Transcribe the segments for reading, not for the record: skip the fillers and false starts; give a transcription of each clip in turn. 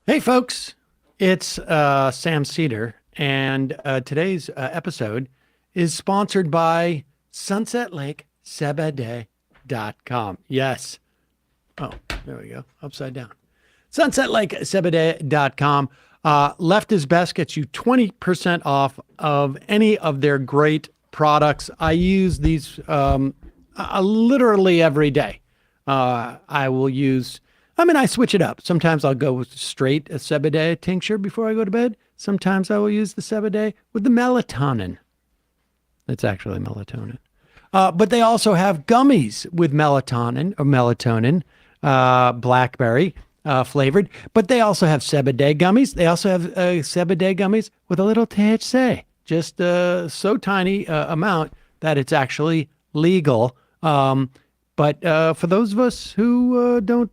Hey, folks, it's Sam Seder, and today's episode is sponsored by sunsetlakesebede.com. Yes. Oh, there we go. Upside down. sunsetlakesebede.com. Left is Best gets you 20% off of any of their great products. I use these literally every day. I switch it up. Sometimes I'll go with straight a Sebede tincture before I go to bed. Sometimes I will use the Sebede with the melatonin. It's actually melatonin. But they also have gummies with melatonin, blackberry flavored. But they also have Sebede gummies. They also have Sebede gummies with a little THC, just so tiny amount that it's actually legal. But for those of us who don't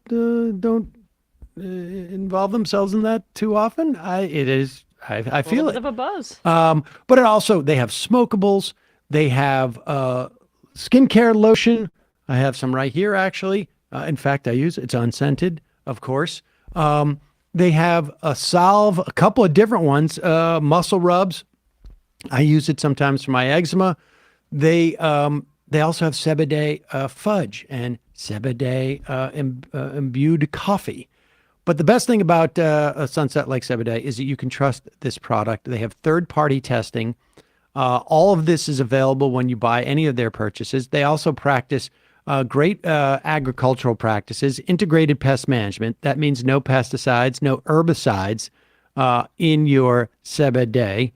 involve themselves in that too often, I feel it. A bit of a buzz. But it also, they have smokables. They have skincare lotion. I have some right here, actually. In fact, I use it's unscented, of course. They have a salve, a couple of different ones, muscle rubs. I use it sometimes for my eczema. They also have Sebede fudge and Sebede imbued coffee. But the best thing about Sunset Lake Sebede is that you can trust this product. They have third-party testing. All of this is available when you buy any of their purchases. They also practice great agricultural practices, integrated pest management. That means no pesticides, no herbicides in your Sebede.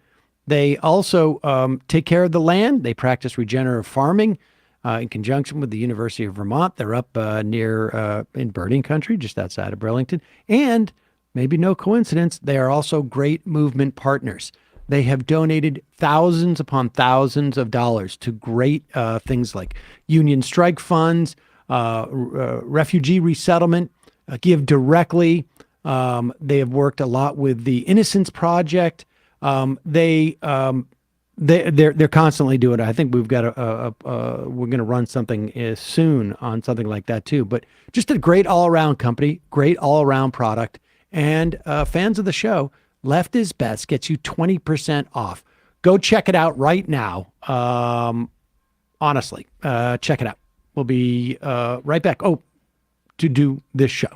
They also take care of the land. They practice regenerative farming in conjunction with the University of Vermont. They're up near in birding country, just outside of Burlington. And maybe no coincidence, they are also great movement partners. They have donated thousands upon thousands of dollars to great things like union strike funds, refugee resettlement, give directly. They have worked a lot with the Innocence Project. They're constantly doing it. I think we've got we're going to run something soon on something like that too. But just a great all around company, great all around product, and fans of the show. Left is Best gets you 20% off. Go check it out right now. Honestly, check it out. We'll be right back. Oh, to do this show.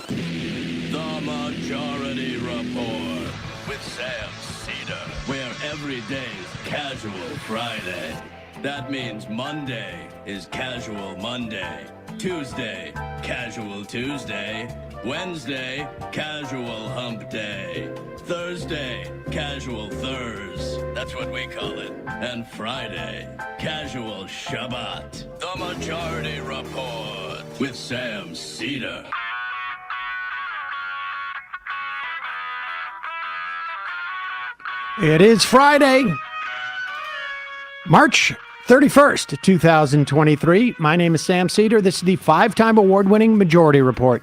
The Majority Report with Sam Seder, where every day's Casual Friday. That means Monday is Casual Monday, Tuesday, Casual Tuesday, Wednesday, Casual Hump Day, Thursday, Casual Thurs, that's what we call it, and Friday, Casual Shabbat. The Majority Report with Sam Seder. It is Friday, March 31st, 2023. My name is Sam Seder. This is the 5-time award-winning Majority Report.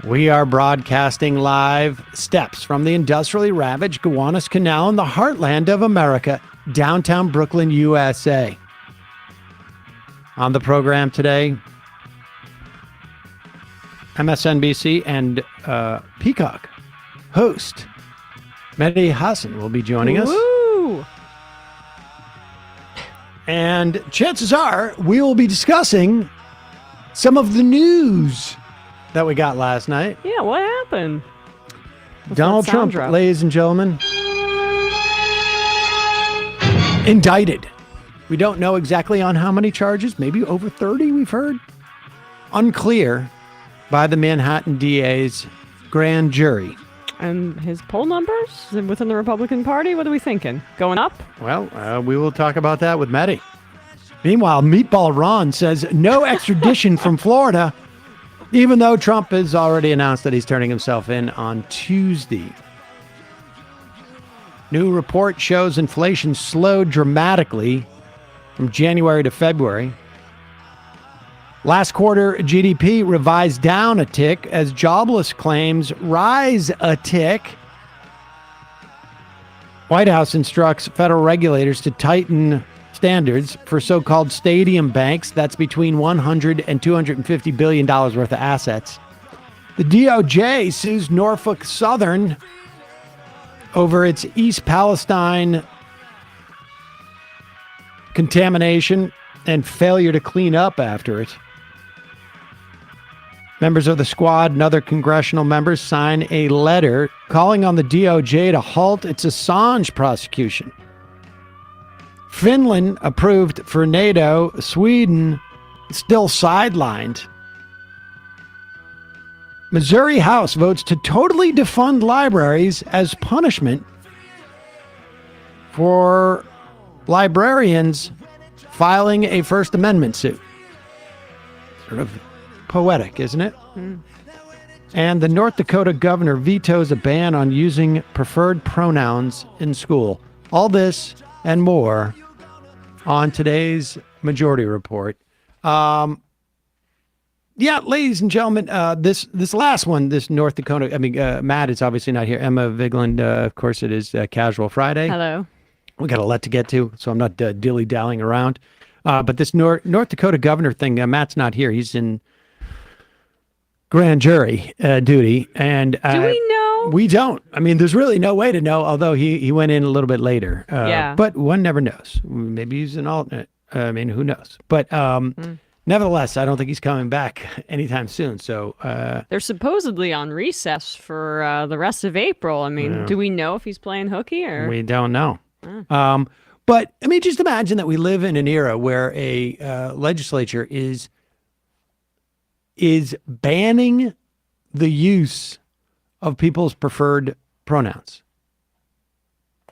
We are broadcasting live steps from the industrially ravaged Gowanus Canal in the heartland of America, downtown Brooklyn, USA. On the program today, MSNBC and Peacock host Mehdi Hasan will be joining us. Woo! And chances are we will be discussing some of the news that we got last night. Yeah, what happened? Donald Trump, ladies and gentlemen, indicted. We don't know exactly on how many charges, maybe over 30 we've heard. Unclear by the Manhattan DA's grand jury. And his poll numbers within the Republican Party, what are we thinking? Going up? Well, we will talk about that with Mehdi. Meanwhile, Meatball Ron says no extradition from Florida, even though Trump has already announced that he's turning himself in on Tuesday. New report shows inflation slowed dramatically from January to February. Last quarter GDP revised down a tick as jobless claims rise a tick. White House instructs federal regulators to tighten standards for so-called stadium banks. That's between $100 and $250 billion worth of assets. The DOJ sues Norfolk Southern over its East Palestine contamination and failure to clean up after it. Members of the squad and other congressional members sign a letter calling on the DOJ to halt its Assange prosecution. Finland approved for NATO. Sweden still sidelined. Missouri House votes to totally defund libraries as punishment for librarians filing a First Amendment suit. Sort of poetic, isn't it? Mm. And the North Dakota governor vetoes a ban on using preferred pronouns in school. All this and more on today's Majority Report. Yeah, ladies and gentlemen, this last one, this North Dakota, Matt is obviously not here. Emma Vigeland, of course, it is Casual Friday. Hello. We got a lot to get to, so I'm not dilly-dallying around. But this North Dakota governor thing, Matt's not here. He's in grand jury duty. And do we know? We don't. I mean, there's really no way to know, although he went in a little bit later. Yeah. But one never knows. Maybe he's an alternate. Who knows? But nevertheless, I don't think he's coming back anytime soon. So they're supposedly on recess for the rest of April. I mean, do we know if he's playing hooky or? We don't know. But I mean, just imagine that we live in an era where a legislature is banning the use of people's preferred pronouns.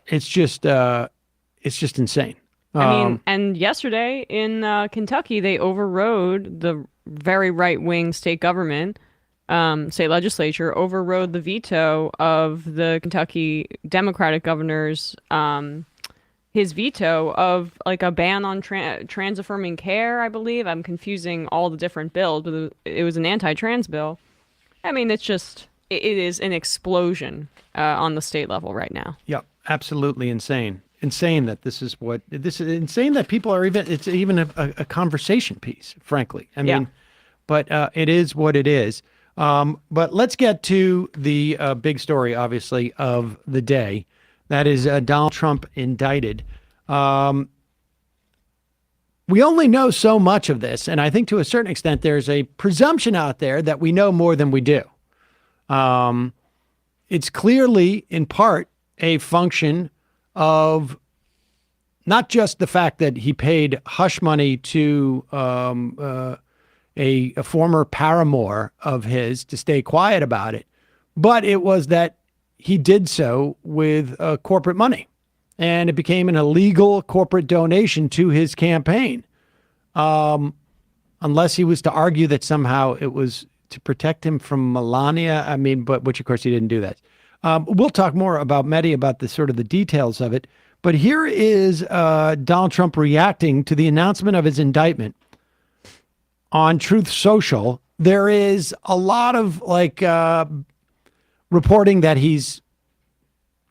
It's just insane. I mean, and yesterday in Kentucky, they overrode the very right-wing state government, state legislature, overrode the veto of the Kentucky Democratic governor's, his veto of like a ban on trans-affirming care, I believe. I'm confusing all the different bills, but it was an anti-trans bill. I mean, it is an explosion on the state level right now. Yep, absolutely insane. Insane that this is insane that people are it's even a conversation piece, frankly. I mean, but it is what it is. But let's get to the big story, obviously, of the day. That is Donald Trump indicted. We only know so much of this, and I think to a certain extent there's a presumption out there that we know more than we do. It's clearly, in part, a function of not just the fact that he paid hush money to a former paramour of his to stay quiet about it, but it was that he did so with corporate money, and it became an illegal corporate donation to his campaign, unless he was to argue that somehow it was to protect him from Melania. I mean, but which of course he didn't do that. We'll talk more about Mehdi, about the sort of the details of it. But here is Donald Trump reacting to the announcement of his indictment on Truth Social. There is a lot of reporting that he's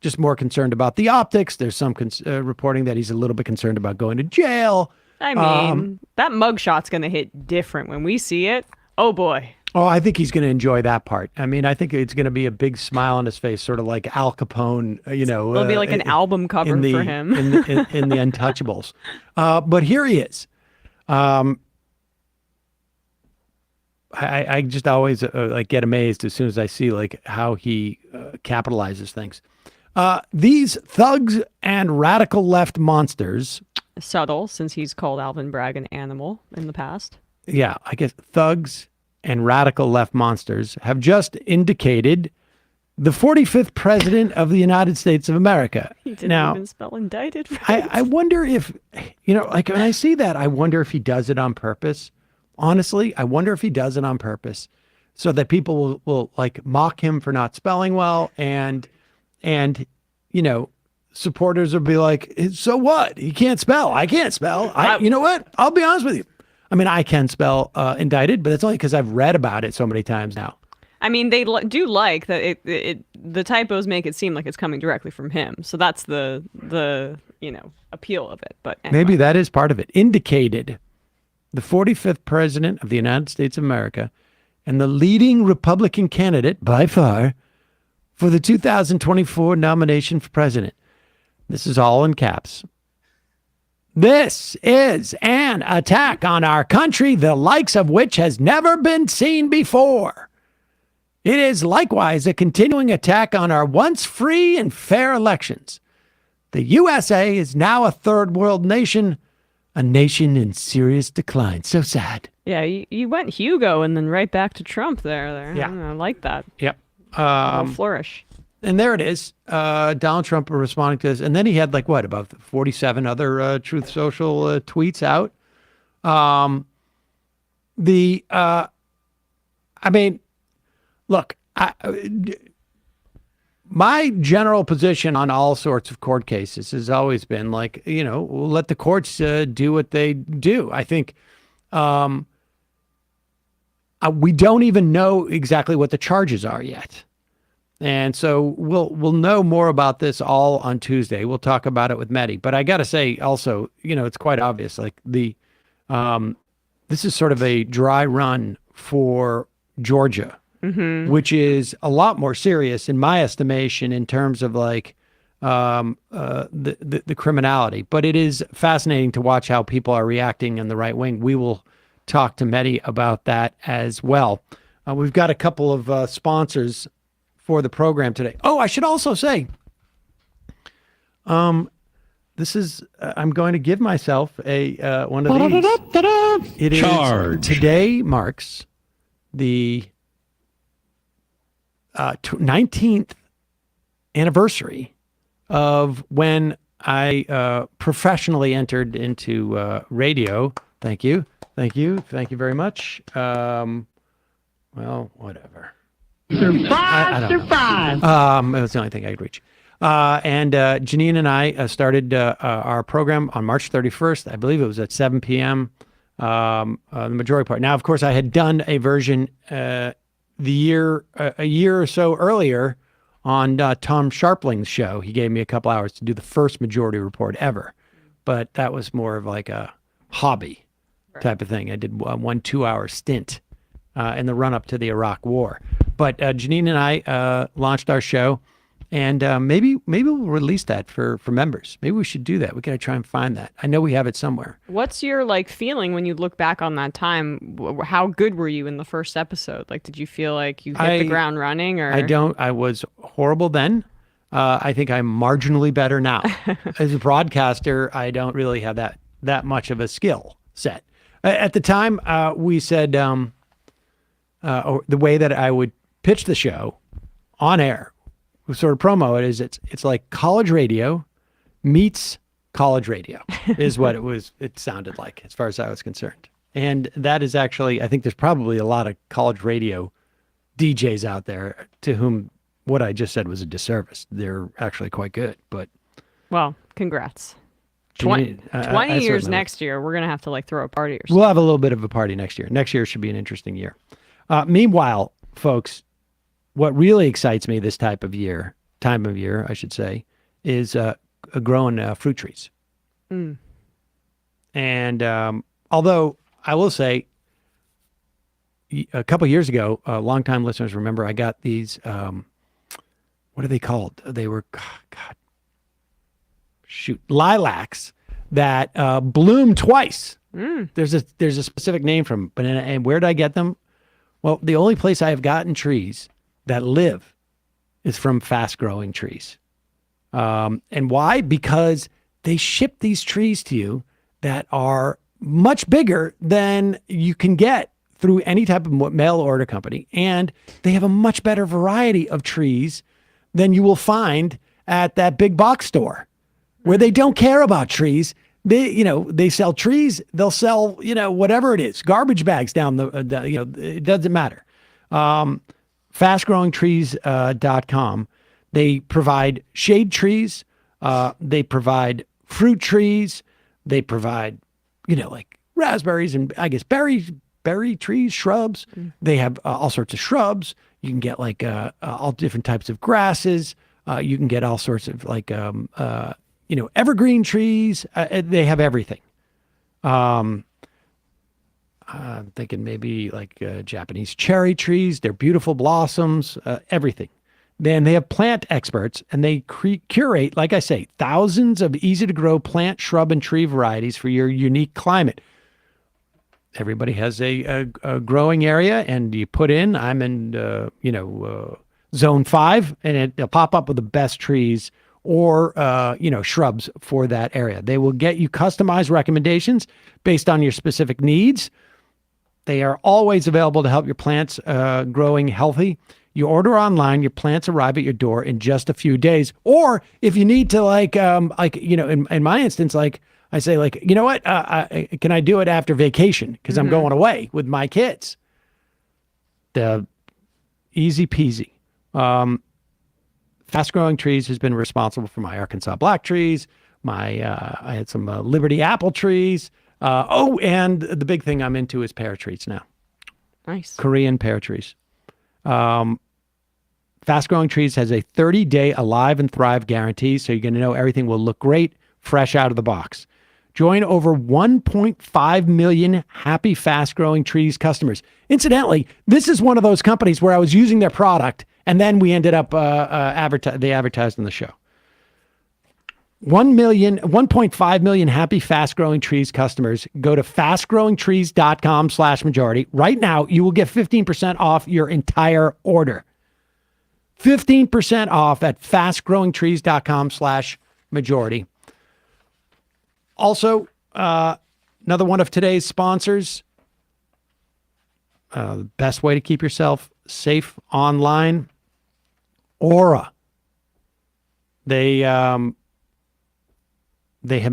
just more concerned about the optics. There's some reporting that he's a little bit concerned about going to jail. I mean, that mugshot's going to hit different when we see it. Oh, boy. Oh, I think he's going to enjoy that part. I mean, I think it's going to be a big smile on his face, sort of like Al Capone, It'll be like an album cover for him. in the Untouchables. But here he is. I just always get amazed as soon as I see how he capitalizes things. These thugs and radical left monsters. Subtle, since he's called Alvin Bragg an animal in the past. Yeah, I guess thugs and radical left monsters have just indicated the 45th president of the United States of America. He didn't even spell indicted right. I wonder if, when I see that, I wonder if he does it on purpose. Honestly, I wonder if he does it on purpose so that people will mock him for not spelling well, and supporters will be like, so what? He can't spell. I can't spell. You know what? I'll be honest with you. I mean, I can spell indicted, but that's only because I've read about it so many times now. I mean, they do like that the typos make it seem like it's coming directly from him. So that's the appeal of it. But anyway. Maybe that is part of it. Indicated, the 45th president of the United States of America, and the leading Republican candidate by far for the 2024 nomination for president. This is all in caps. This is an attack on our country, the likes of which has never been seen before. It is likewise a continuing attack on our once free and fair elections. The USA is now a third world nation, a nation in serious decline. So sad. Yeah, you went Hugo and then right back to Trump there. Yeah. I like that. Yep. Flourish. And there it is. Donald Trump responding to this. And then he had about 47 other Truth Social tweets out. Look, my general position on all sorts of court cases has always been we'll let the courts do what they do. I think we don't even know exactly what the charges are yet. And so we'll know more about this all on Tuesday. We'll talk about it with Mehdi. But I got to say also, it's quite obvious. This is sort of a dry run for Georgia, which is a lot more serious in my estimation in terms of the criminality. But it is fascinating to watch how people are reacting in the right wing. We will talk to Mehdi about that as well. We've got a couple of sponsors for the program today. Oh, I should also say, this is, I'm going to give myself a one of these. It Charge. Today marks the 19th anniversary of when I professionally entered into radio. Thank you very much. Well, whatever. Surprise! It was the only thing I could reach. And Janine and I started our program on March 31st. I believe it was at 7 p.m. The majority part. Now, of course, I had done a version a year or so earlier on Tom Sharpling's show. He gave me a couple hours to do the first Majority Report ever, but that was more of like a hobby type of thing. I did one 2-hour stint in the run-up to the Iraq War. But Janine and I launched our show, and maybe we'll release that for members. Maybe we should do that. We got to try and find that. I know we have it somewhere. What's your feeling when you look back on that time? How good were you in the first episode? Did you feel like you hit the ground running? Or I was horrible then. I think I'm marginally better now. As a broadcaster, I don't really have that much of a skill set. At the time, we said or the way that I would pitch the show on air, sort of promo it, is it's like college radio meets college radio is what it sounded like as far as I was concerned. And that is actually, I think there's probably a lot of college radio DJs out there to whom what I just said was a disservice. They're actually quite good, but. Well, congrats. 20 years next year, we're going to have to throw a party or something. We'll have a little bit of a party next year. Next year should be an interesting year. Meanwhile, folks, what really excites me this time of year, I should say, is growing fruit trees. Mm. And although I will say, a couple of years ago, longtime listeners remember I got these, what are they called? They were, lilacs that bloom twice. Mm. There's a specific name for them, and where did I get them? Well, the only place I have gotten trees that live is from fast-growing trees. And why? Because they ship these trees to you that are much bigger than you can get through any type of mail order company. And they have a much better variety of trees than you will find at that big box store where they don't care about trees. They sell trees. They'll sell, whatever it is, garbage bags down it doesn't matter. Fastgrowingtrees.com. They provide shade trees. They provide fruit trees. They provide, raspberries and I guess berry trees, shrubs. Mm. They have all sorts of shrubs. You can get all different types of grasses. You can get all sorts of evergreen trees. They have everything. I'm thinking maybe like Japanese cherry trees. They're beautiful blossoms, everything. Then they have plant experts, and they curate, like I say, thousands of easy-to-grow plant, shrub, and tree varieties for your unique climate. Everybody has a growing area, and you put in, I'm in, zone 5, and it'll pop up with the best trees or, shrubs for that area. They will get you customized recommendations based on your specific needs. They are always available to help your plants growing healthy. You order online, your plants arrive at your door in just a few days. Or if you need to, in my instance, like I say, you know what, can I do it after vacation? Because I'm going away with my kids. The easy peasy. Fast Growing Trees has been responsible for my Arkansas black trees. I had some Liberty apple trees. And the big thing I'm into is pear trees now. Nice. Korean pear trees. Fast Growing Trees has a 30-day Alive and Thrive guarantee, so you're going to know everything will look great, fresh out of the box. Join over 1.5 million happy Fast Growing Trees customers. Incidentally, this is one of those companies where I was using their product, and then we ended up they advertised on the show. 1.5 million happy Fast Growing Trees customers. Go to fastgrowingtrees.com/majority. Right now, you will get 15% off your entire order. 15% off at fastgrowingtrees.com/majority. Also, another one of today's sponsors, the best way to keep yourself safe online, Aura. They have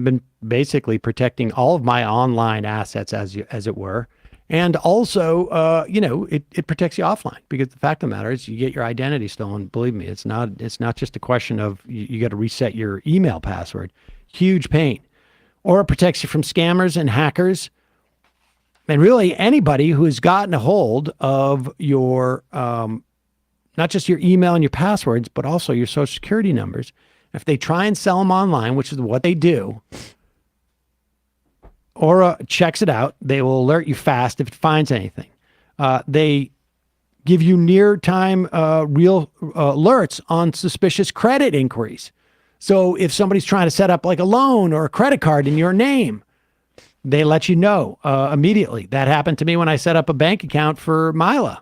been basically protecting all of my online assets, as it were. And also, it protects you offline, because the fact of the matter is you get your identity stolen. Believe me, it's not just a question of you got to reset your email password. Huge pain. Or it protects you from scammers and hackers. And really anybody who has gotten a hold of your, not just your email and your passwords, but also your social security numbers. If they try and sell them online, which is what they do, Aura checks it out. They will alert you fast if it finds anything. They give you near-time real alerts on suspicious credit inquiries. So if somebody's trying to set up like a loan or a credit card in your name, they let you know immediately. That happened to me when I set up a bank account for Mila.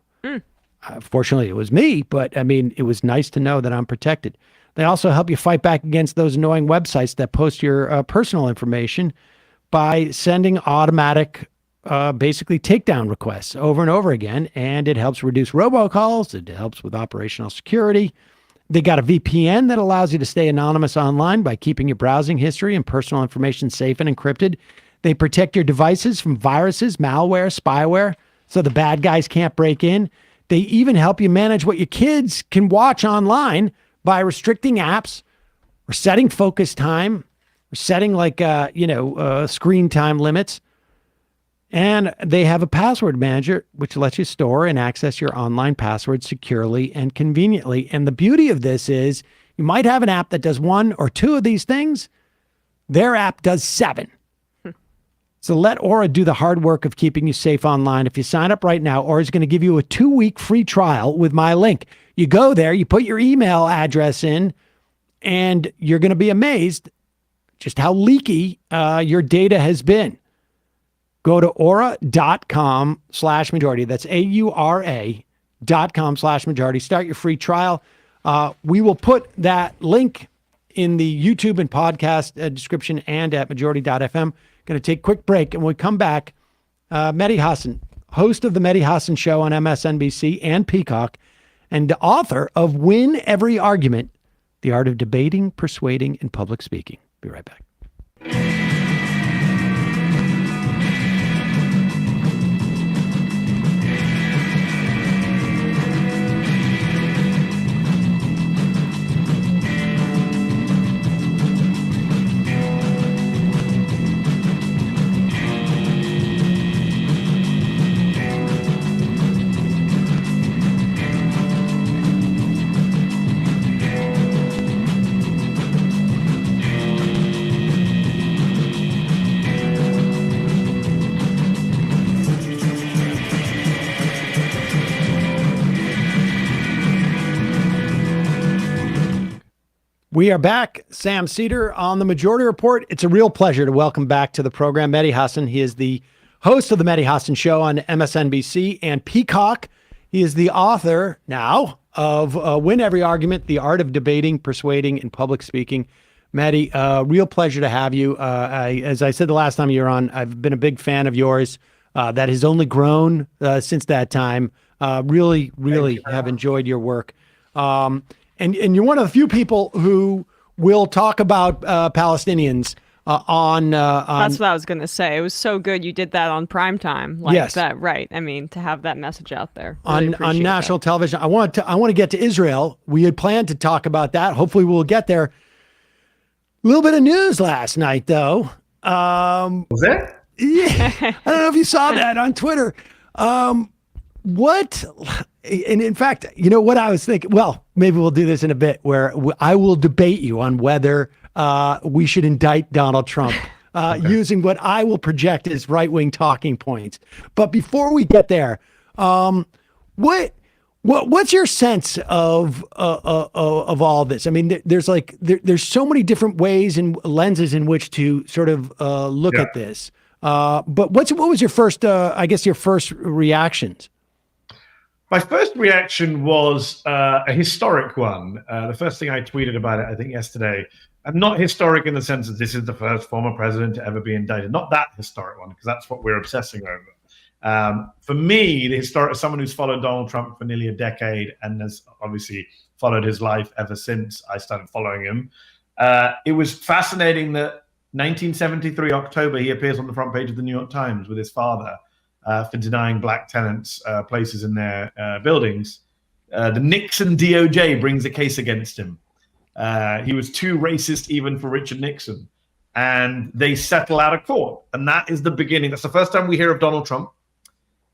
Fortunately, it was me, but I mean, it was nice to know that I'm protected. They also help you fight back against those annoying websites that post your personal information by sending automatic, basically takedown requests over and over again. And it helps reduce robocalls. It helps with operational security. They got a VPN that allows you to stay anonymous online by keeping your browsing history and personal information safe and encrypted. They protect your devices from viruses, malware, spyware, so the bad guys can't break in. They even help you manage what your kids can watch online by restricting apps or setting focus time or setting screen time limits. And they have a password manager, which lets you store and access your online passwords securely and conveniently. And the beauty of this is you might have an app that does one or two of these things. Their app does 7. So let Aura do the hard work of keeping you safe online. If you sign up right now, Aura is going to give you a 2-week free trial with my link. You go there, you put your email address in, and you're going to be amazed just how leaky your data has been. Go to aura.com/majority. That's AURA.com/majority. Start your free trial. We will put that link in the YouTube and podcast description and at majority.fm. Going to take a quick break, and when we come back, Mehdi Hasan, host of the Mehdi Hasan Show on MSNBC and Peacock, and the author of Win Every Argument, The Art of Debating, Persuading, and Public Speaking. Be right back. We are back. Sam Seder on the Majority Report. It's a real pleasure to welcome back to the program Mehdi Hasan. He is the host of the Mehdi Hasan Show on MSNBC and Peacock. He is the author now of Win Every Argument, The Art of Debating, Persuading, and Public Speaking. Mehdi, real pleasure to have you. As I said the last time you were on, I've been a big fan of yours. That has only grown since that time. Really have enjoyed your work. And you're one of the few people who will talk about Palestinians on. That's what I was going to say. It was so good you did that on primetime. Like yes. that, right. I mean, to have that message out there. Really on national television. I want to get to Israel. We had planned to talk about that. Hopefully we'll get there. A little bit of news last night, though. Was that? Yeah. I don't know if you saw that on Twitter. What? And in fact, you know what I was thinking? Well, maybe we'll do this in a bit where I will debate you on whether we should indict Donald Trump using what I will project as right-wing talking points. But before we get there, what's your sense of all this? I mean, there's so many different ways and lenses in which to sort of look at this. But what was your first? I guess your first reactions. My first reaction was a historic one. The first thing I tweeted about it, I think yesterday, I'm not historic in the sense that this is the first former president to ever be indicted. Not that historic one, because that's what we're obsessing over. For me, the historic, as someone who's followed Donald Trump for nearly a decade and has obviously followed his life ever since I started following him, it was fascinating that 1973 October, he appears on the front page of the New York Times with his father. For denying black tenants places in their buildings. The Nixon DOJ brings a case against him. He was too racist even for Richard Nixon. And they settle out of court. And that is the beginning. That's the first time we hear of Donald Trump.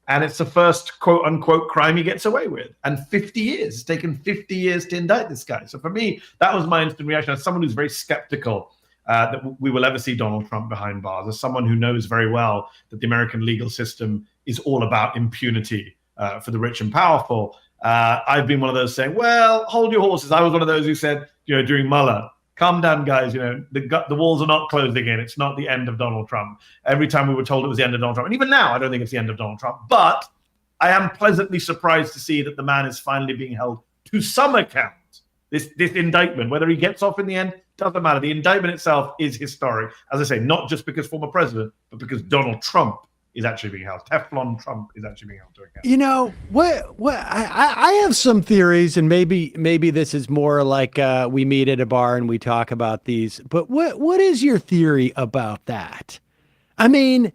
And it's the first quote unquote crime he gets away with. And 50 years. It's taken 50 years to indict this guy. So for me, that was my instant reaction. As someone who's very skeptical that we will ever see Donald Trump behind bars, as someone who knows very well that the American legal system is all about impunity for the rich and powerful. I've been one of those saying, well, hold your horses. I was one of those who said, during Mueller, calm down, guys. The walls are not closing in. It's not the end of Donald Trump. Every time we were told it was the end of Donald Trump. And even now, I don't think it's the end of Donald Trump. But I am pleasantly surprised to see that the man is finally being held to some account. This indictment, whether he gets off in the end, doesn't matter. The indictment itself is historic. As I say, not just because former president, but because Donald Trump is actually being held. Teflon Trump is actually being held to account. What I have some theories, and maybe this is more like we meet at a bar and we talk about these. But what is your theory about that? I mean,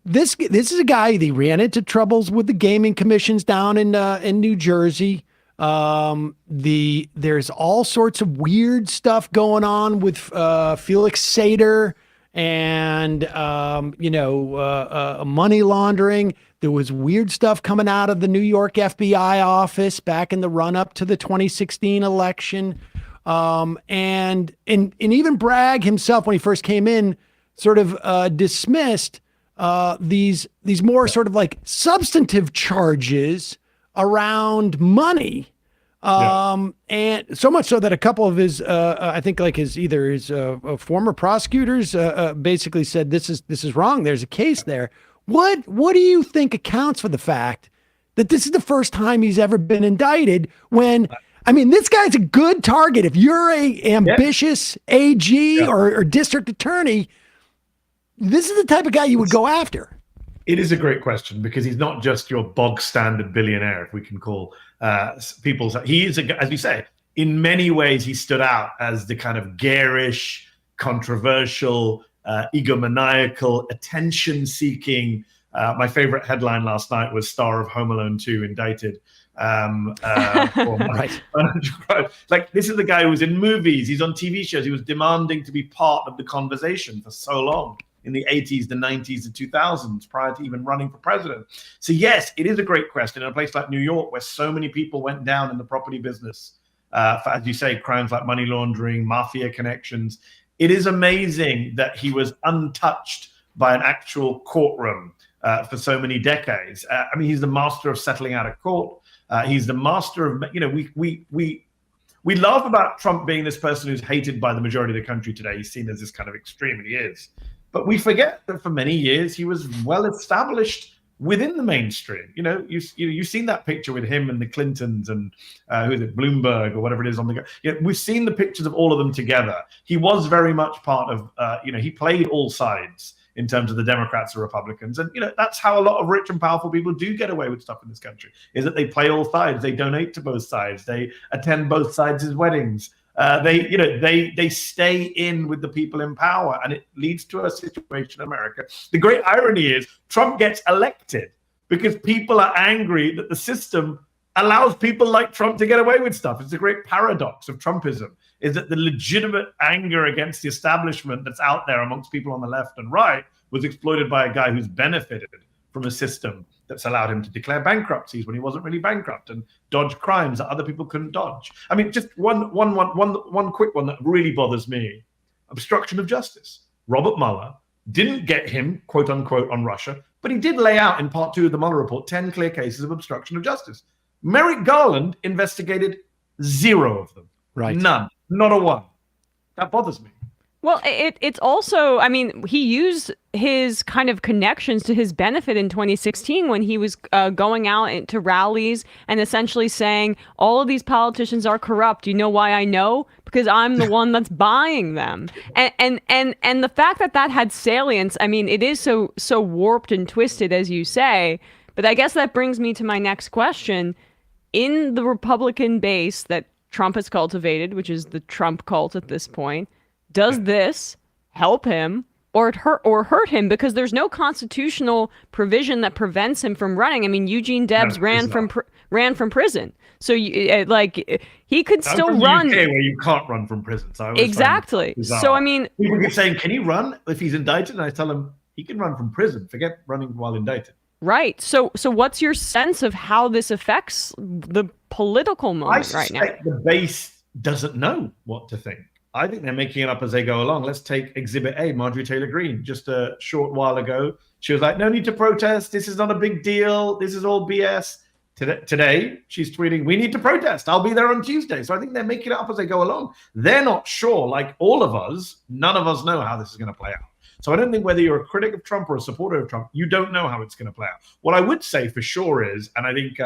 this is a guy that ran into troubles with the gaming commissions down in New Jersey. There's all sorts of weird stuff going on with Felix Sater and money laundering. There was weird stuff coming out of the New York FBI office back in the run up to the 2016 election. And even Bragg himself, when he first came in, sort of dismissed these more sort of like substantive charges around money. And so much so that a couple of his, I think like his former prosecutors basically said, this is wrong. There's a case there. What do you think accounts for the fact that this is the first time he's ever been indicted when, I mean, this guy's a good target. If you're a ambitious AG or district attorney, this is the type of guy you would go after. It is a great question because he's not just your bog standard billionaire, if we can call people. He is, as you say, in many ways, he stood out as the kind of garish, controversial, egomaniacal, attention-seeking. My favorite headline last night was star of Home Alone 2 indicted. Right. Like, this is the guy who was in movies. He's on TV shows. He was demanding to be part of the conversation for so long. In the 80s, the 90s, the 2000s, prior to even running for president. So yes, it is a great question in a place like New York, where so many people went down in the property business for, as you say, crimes like money laundering, mafia connections. It is amazing that he was untouched by an actual courtroom for so many decades. I mean, he's the master of settling out of court. He's the master of, We laugh about Trump being this person who's hated by the majority of the country today. He's seen as this kind of extreme, and he is. But we forget that for many years, he was well established within the mainstream. You've seen that picture with him and the Clintons and who is it, Bloomberg or whatever it is on the. We've seen the pictures of all of them together. He was very much part of. He played all sides in terms of the Democrats or Republicans, and that's how a lot of rich and powerful people do get away with stuff in this country. Is that they play all sides, they donate to both sides, they attend both sides' weddings. They stay in with the people in power, and it leads to a situation in America. The great irony is Trump gets elected because people are angry that the system allows people like Trump to get away with stuff. It's a great paradox of Trumpism, is that the legitimate anger against the establishment that's out there amongst people on the left and right was exploited by a guy who's benefited from a system that's allowed him to declare bankruptcies when he wasn't really bankrupt and dodge crimes that other people couldn't dodge. I mean, just one quick one that really bothers me: obstruction of justice. Robert Mueller didn't get him, quote unquote, on Russia, but he did lay out in part 2 of the Mueller report 10 clear cases of obstruction of justice. Merrick Garland investigated 0 of them. Right. None. Not a one. That bothers me. Well, it's also, I mean, he used his kind of connections to his benefit in 2016 when he was going out to rallies and essentially saying, all of these politicians are corrupt. You know why I know? Because I'm the one that's buying them. And the fact that had salience, I mean, it is so warped and twisted, as you say. But I guess that brings me to my next question. In the Republican base that Trump has cultivated, which is the Trump cult at this point, does this help him or hurt him? Because there's no constitutional provision that prevents him from running. I mean, Eugene Debs ran from prison, so he could still run. UK where you can't run from prison. So exactly. So I mean, people keep saying, "Can he run if he's indicted?" And I tell them he can run from prison. Forget running while indicted. Right. So what's your sense of how this affects the political moment right now? I suspect the base doesn't know what to think. I think they're making it up as they go along. Let's take Exhibit A, Marjorie Taylor Greene. Just a short while ago, she was like, no need to protest. This is not a big deal. This is all BS. Today, she's tweeting, we need to protest. I'll be there on Tuesday. So I think they're making it up as they go along. They're not sure. Like all of us, none of us know how this is going to play out. So I don't think whether you're a critic of Trump or a supporter of Trump, you don't know how it's going to play out. What I would say for sure is, and I think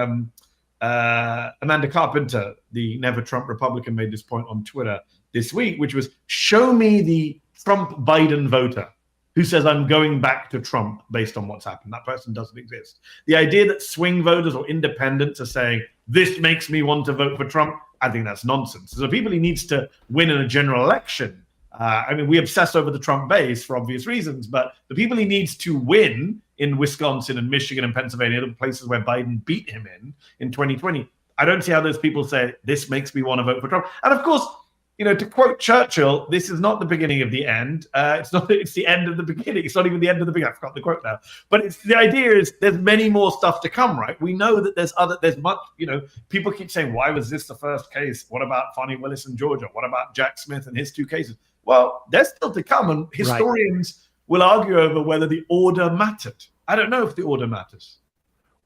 Amanda Carpenter, the Never Trump Republican, made this point on Twitter this week, which was, show me the Trump Biden voter who says I'm going back to Trump based on what's happened. That person doesn't exist. The idea that swing voters or independents are saying, this makes me want to vote for Trump, I think that's nonsense. So people he needs to win in a general election. I mean, we obsess over the Trump base for obvious reasons, but the people he needs to win in Wisconsin and Michigan and Pennsylvania, the places where Biden beat him in 2020, I don't see how those people say, this makes me want to vote for Trump. And of course, to quote Churchill, this is not the beginning of the end. It's the end of the beginning. It's not even the end of the beginning. I forgot the quote now. But the idea is there's many more stuff to come, right? We know that there's much, people keep saying, why was this the first case? What about Fani Willis in Georgia? What about Jack Smith and his 2 cases? Well, there's still to come, and historians will argue over whether the order mattered. I don't know if the order matters.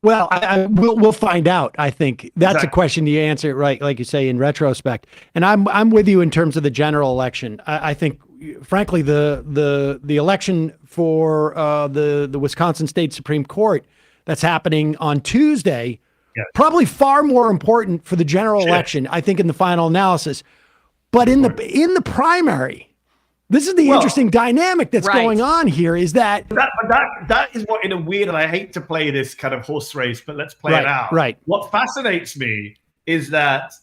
Well, we'll find out. I think that's a question you answer, right? Like you say, in retrospect. And I'm with you in terms of the general election. I think, frankly, the election for the Wisconsin State Supreme Court that's happening on Tuesday, probably far more important for the general election, I think, in the final analysis. But in the primary, this is the interesting dynamic that's going on here, is that is what, in a weird, and I hate to play this kind of horse race, but let's play it out. Right. What fascinates me is that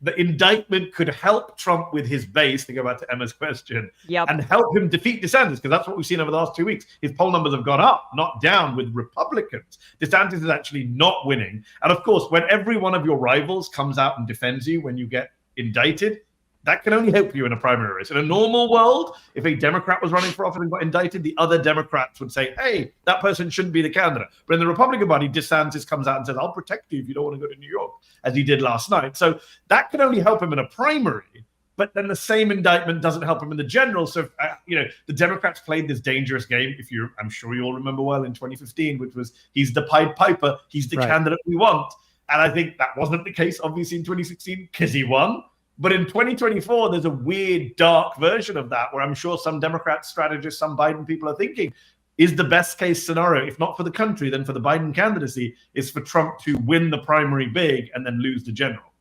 the indictment could help Trump with his base, to go back to Emma's question, and help him defeat DeSantis, because that's what we've seen over the last 2 weeks. His poll numbers have gone up, not down, with Republicans. DeSantis is actually not winning. And of course, when every one of your rivals comes out and defends you when you get indicted, that can only help you in a primary race. In a normal world, if a Democrat was running for office and got indicted, the other Democrats would say, hey, that person shouldn't be the candidate. But in the Republican Party, DeSantis comes out and says, I'll protect you if you don't want to go to New York, as he did last night. So that can only help him in a primary. But then the same indictment doesn't help him in the general. So, the Democrats played this dangerous game, I'm sure you all remember well, in 2015, which was, he's the Pied Piper, he's the candidate we want. And I think that wasn't the case, obviously, in 2016, because he won. But in 2024, there's a weird, dark version of that where I'm sure some Democrat strategists, some Biden people are thinking, is the best case scenario, if not for the country, then for the Biden candidacy, is for Trump to win the primary big and then lose the general.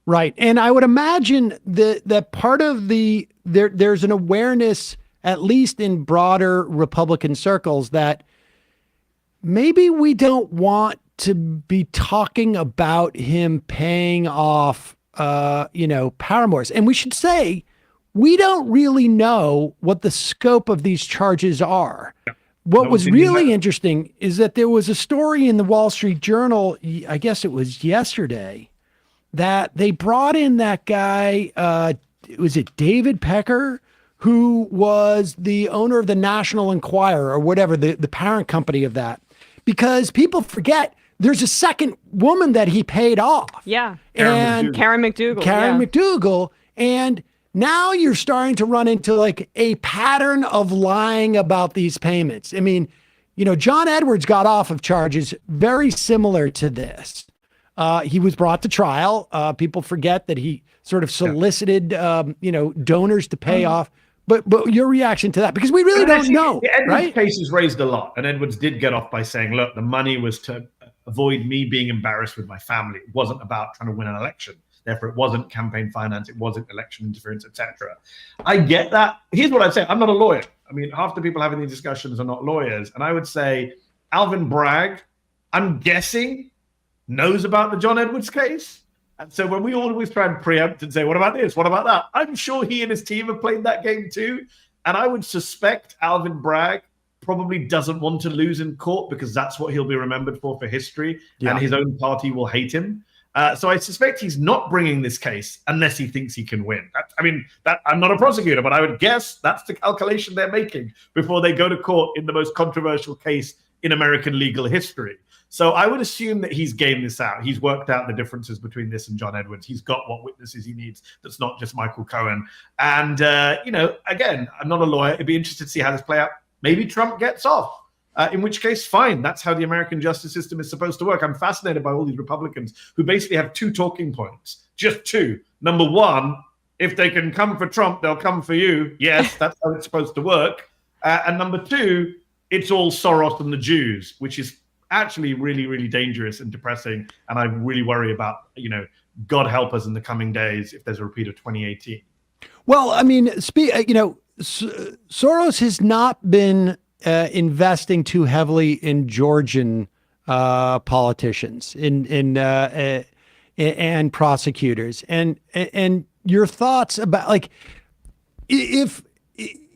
Right. And I would imagine that part of there's an awareness, at least in broader Republican circles, that maybe we don't want to be talking about him paying off paramours. And we should say, we don't really know what the scope of these charges are. What was really interesting is that there was a story in the Wall Street Journal, I guess it was yesterday, that they brought in that guy, was it David Pecker, who was the owner of the National Enquirer or whatever, the parent company of that. Because people forget there's a second woman that he paid off. Yeah. And Karen McDougal. McDougal. And now you're starting to run into like a pattern of lying about these payments. I mean, John Edwards got off of charges very similar to this. He was brought to trial. People forget that he sort of solicited, donors to pay off. But your reaction to that, because we really don't know, the Edwards right? case is raised a lot, and Edwards did get off by saying, look, the money was to avoid me being embarrassed with my family. It wasn't about trying to win an election. Therefore, it wasn't campaign finance. It wasn't election interference, etc. I get that. Here's what I'd say. I'm not a lawyer. I mean, half the people having these discussions are not lawyers. And I would say Alvin Bragg, I'm guessing, knows about the John Edwards case. And so when we always try and preempt and say, what about this? What about that? I'm sure he and his team have played that game too. And I would suspect Alvin Bragg probably doesn't want to lose in court because that's what he'll be remembered for history. Yeah. And his own party will hate him. So I suspect he's not bringing this case unless he thinks he can win. I'm not a prosecutor, but I would guess that's the calculation they're making before they go to court in the most controversial case in American legal history. So I would assume that he's gamed this out. He's worked out the differences between this and John Edwards. He's got what witnesses he needs. That's not just Michael Cohen. And, again, I'm not a lawyer. It'd be interesting to see how this play out. Maybe Trump gets off. In which case, fine. That's how the American justice system is supposed to work. I'm fascinated by all these Republicans who basically have two talking points, just two. Number one, if they can come for Trump, they'll come for you. Yes, that's how it's supposed to work. And number two, it's all Soros and the Jews, which is actually really, really dangerous and depressing. And I really worry about, God help us in the coming days if there's a repeat of 2018. Well, I mean, Soros has not been investing too heavily in Georgian politicians and prosecutors, and your thoughts about, like,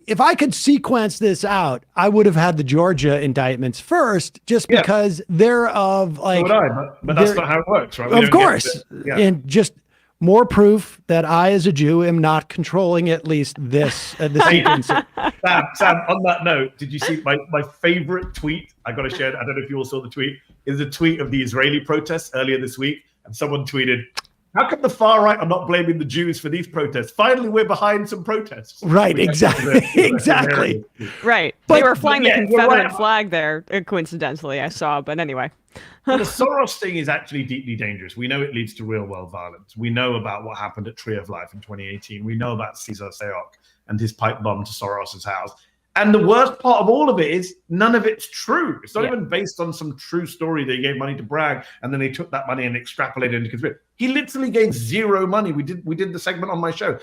if I could sequence this out, I would have had the Georgia indictments first, just because they're of like. So would I, but that's not how it works, right? Of course, and just more proof that I, as a Jew, am not controlling at least this sequence. Sam, on that note, did you see my favorite tweet? I got to share it. I don't know if you all saw the tweet. Is a tweet of the Israeli protests earlier this week. And someone tweeted, how come the far right are not blaming the Jews for these protests? Finally, we're behind some protests. Right, exactly. Exactly. Right. They were flying the Confederate flag there, coincidentally, I saw. But anyway. The Soros thing is actually deeply dangerous. We know it leads to real-world violence. We know about what happened at Tree of Life in 2018. We know about Cesar Sayok and his pipe bomb to Soros's house. And the worst part of all of it is none of it's true. It's not even based on some true story that he gave money to Bragg and then they took that money and extrapolated into conspiracy. He literally gave zero money. We did the segment on my show.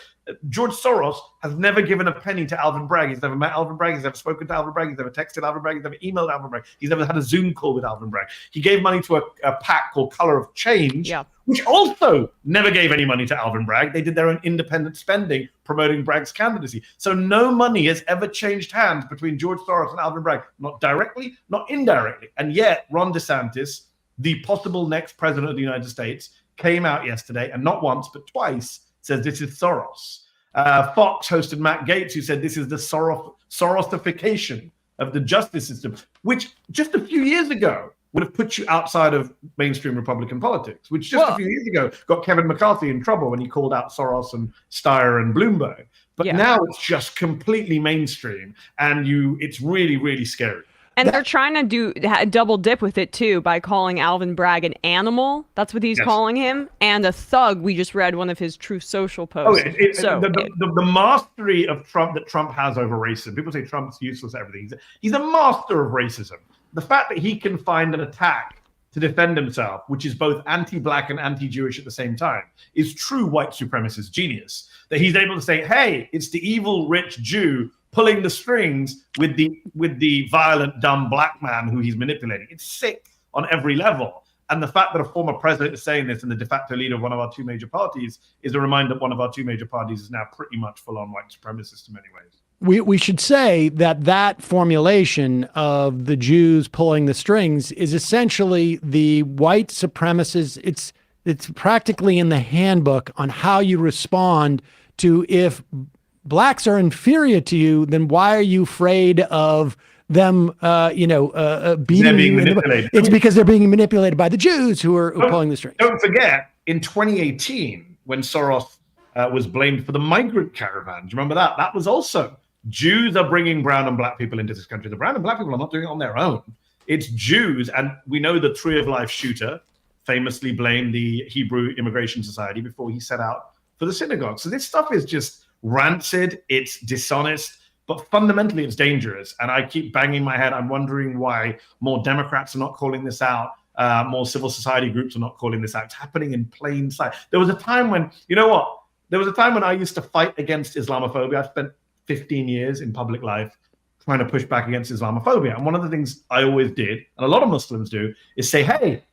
George Soros has never given a penny to Alvin Bragg. He's never met Alvin Bragg. He's never spoken to Alvin Bragg. He's never texted Alvin Bragg. He's never emailed Alvin Bragg. He's never had a Zoom call with Alvin Bragg. He gave money to a PAC called Color of Change, which also never gave any money to Alvin Bragg. They did their own independent spending promoting Bragg's candidacy. So no money has ever changed hands between George Soros and Alvin Bragg, not directly, not indirectly. And yet Ron DeSantis, the possible next president of the United States, came out yesterday and not once but twice says this is Soros. Fox hosted Matt Gaetz, who said this is the Sorosification of the justice system, which just a few years ago would have put you outside of mainstream Republican politics, which just a few years ago got Kevin McCarthy in trouble when he called out Soros and Steyer and Bloomberg. But now it's just completely mainstream, and it's really, really scary. And they're trying to do double dip with it too by calling Alvin Bragg an animal. That's what he's calling him, and a thug. We just read one of his Truth Social posts. The mastery of Trump that Trump has over racism. People say Trump's useless at everything. He's a master of racism. The fact that he can find an attack to defend himself, which is both anti-black and anti-Jewish at the same time, is true white supremacist genius. That he's able to say, "Hey, it's the evil rich Jew pulling the strings with the violent, dumb black man who he's manipulating." It's sick on every level. And the fact that a former president is saying this and the de facto leader of one of our two major parties is a reminder that one of our two major parties is now pretty much full-on white supremacist in many ways. We should say that formulation of the Jews pulling the strings is essentially the white supremacists. It's practically in the handbook on how you respond to if blacks are inferior to you, then why are you afraid of them, beating you? It's because they're being manipulated by the Jews who are pulling the strings. Don't forget, in 2018, when Soros was blamed for the migrant caravan, do you remember that? That was also Jews are bringing brown and black people into this country. The brown and black people are not doing it on their own. It's Jews, and we know the Tree of Life shooter famously blamed the Hebrew Immigration Society before he set out for the synagogue. So this stuff is just rancid, it's dishonest, but fundamentally it's dangerous. And I keep banging my head. I'm wondering why more Democrats are not calling this out. More civil society groups are not calling this out. It's happening in plain sight. There was a time when, I used to fight against Islamophobia. I spent 15 years in public life trying to push back against Islamophobia. And one of the things I always did, and a lot of Muslims do, is say, hey,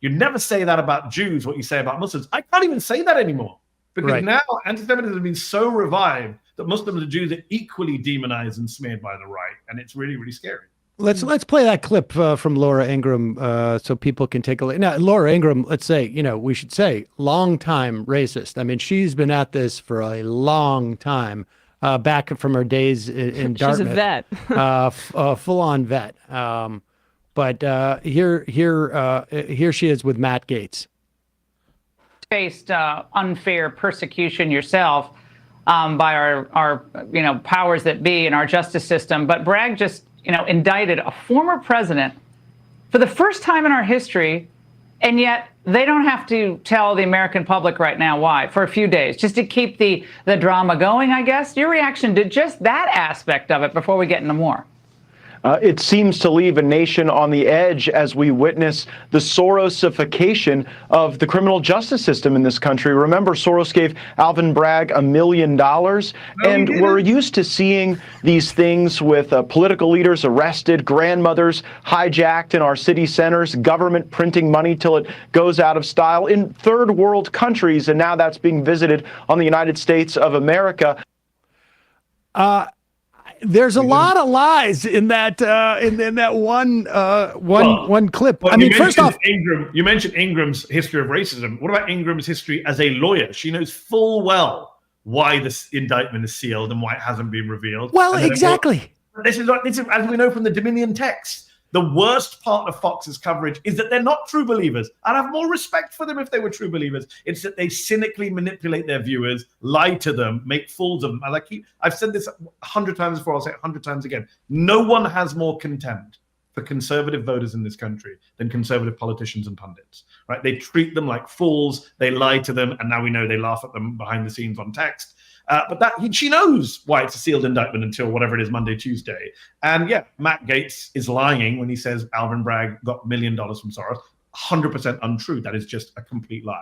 you never say that about Jews, what you say about Muslims. I can't even say that anymore. Because now anti-Semitism has been so revived that Muslims and Jews are equally demonized and smeared by the right. And it's really, really scary. Let's play that clip from Laura Ingraham so people can take a look. Now, Laura Ingraham, let's say, we should say, longtime racist. I mean, she's been at this for a long time, back from her days in Dartmouth. She's a vet. Full-on vet. But here she is with Matt Gaetz. Faced unfair persecution yourself by our powers that be in our justice system. But Bragg just indicted a former president for the first time in our history, and yet they don't have to tell the American public right now why for a few days, just to keep the drama going, I guess. Your reaction to just that aspect of it before we get into more? It seems to leave a nation on the edge as we witness the Sorosification of the criminal justice system in this country. Remember, Soros gave Alvin Bragg $1 million, and we're used to seeing these things with political leaders arrested, grandmothers hijacked in our city centers, government printing money till it goes out of style in third world countries, and now that's being visited on the United States of America. There's a lot of lies in that one clip. Well, I mean, first off, you mentioned Ingram's history of racism. What about Ingram's history as a lawyer? She knows full well why this indictment is sealed and why it hasn't been revealed. Well, exactly. This is as we know from the Dominion text. The worst part of Fox's coverage is that they're not true believers. I'd have more respect for them if they were true believers. It's that they cynically manipulate their viewers, lie to them, make fools of them. I've said this 100 times before, I'll say it 100 times again. No one has more contempt for conservative voters in this country than conservative politicians and pundits, right? They treat them like fools, they lie to them, and now we know they laugh at them behind the scenes on text. But she knows why it's a sealed indictment until whatever it is, Monday, Tuesday. And yeah, Matt Gaetz is lying when he says Alvin Bragg got $1 million from Soros. 100% untrue. That is just a complete lie.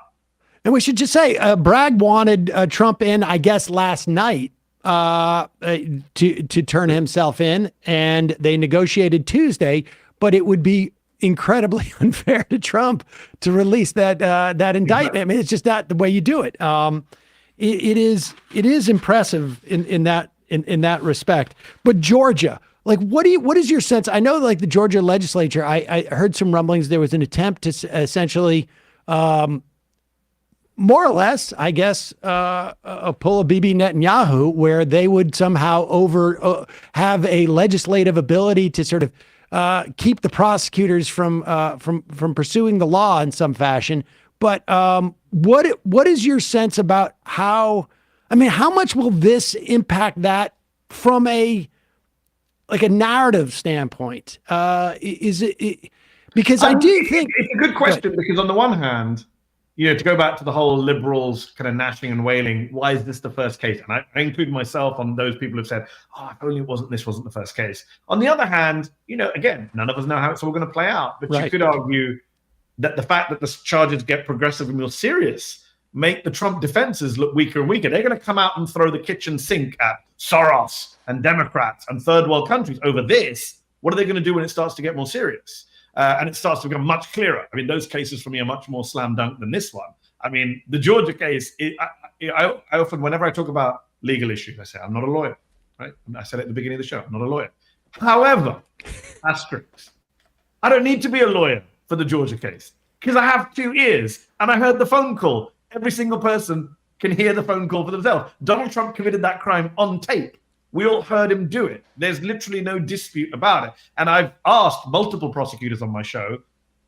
And we should just say Bragg wanted Trump in, I guess, last night to turn himself in, and they negotiated Tuesday, but it would be incredibly unfair to Trump to release that indictment. I mean, it's just not the way you do it. It is impressive in that respect. But Georgia, what is your sense? I know the Georgia legislature, I heard some rumblings. There was an attempt to essentially, more or less, I guess, pull a Bibi Netanyahu, where they would somehow have a legislative ability to sort of keep the prosecutors from pursuing the law in some fashion. But what is your sense about how much will this impact that from a like a narrative standpoint? Is it because I do think it's a good question, because on the one hand, to go back to the whole liberals kind of gnashing and wailing, why is this the first case? And I include myself on those people who've said, oh, if only this wasn't the first case. On the other hand, again, none of us know how it's all going to play out. But you could argue that the fact that the charges get progressively more serious make the Trump defenses look weaker and weaker. They're going to come out and throw the kitchen sink at Soros and Democrats and third world countries over this. What are they going to do when it starts to get more serious? And it starts to become much clearer. I mean, those cases for me are much more slam dunk than this one. I mean, the Georgia case, I often, whenever I talk about legal issues, I say, I'm not a lawyer, right? I said it at the beginning of the show, I'm not a lawyer. However, asterisk, I don't need to be a lawyer for the Georgia case because I have 2 ears and I heard the phone call. Every single person can hear the phone call for themselves. Donald Trump committed that crime on tape. We all heard him do it. There's literally no dispute about it. And I've asked multiple prosecutors on my show,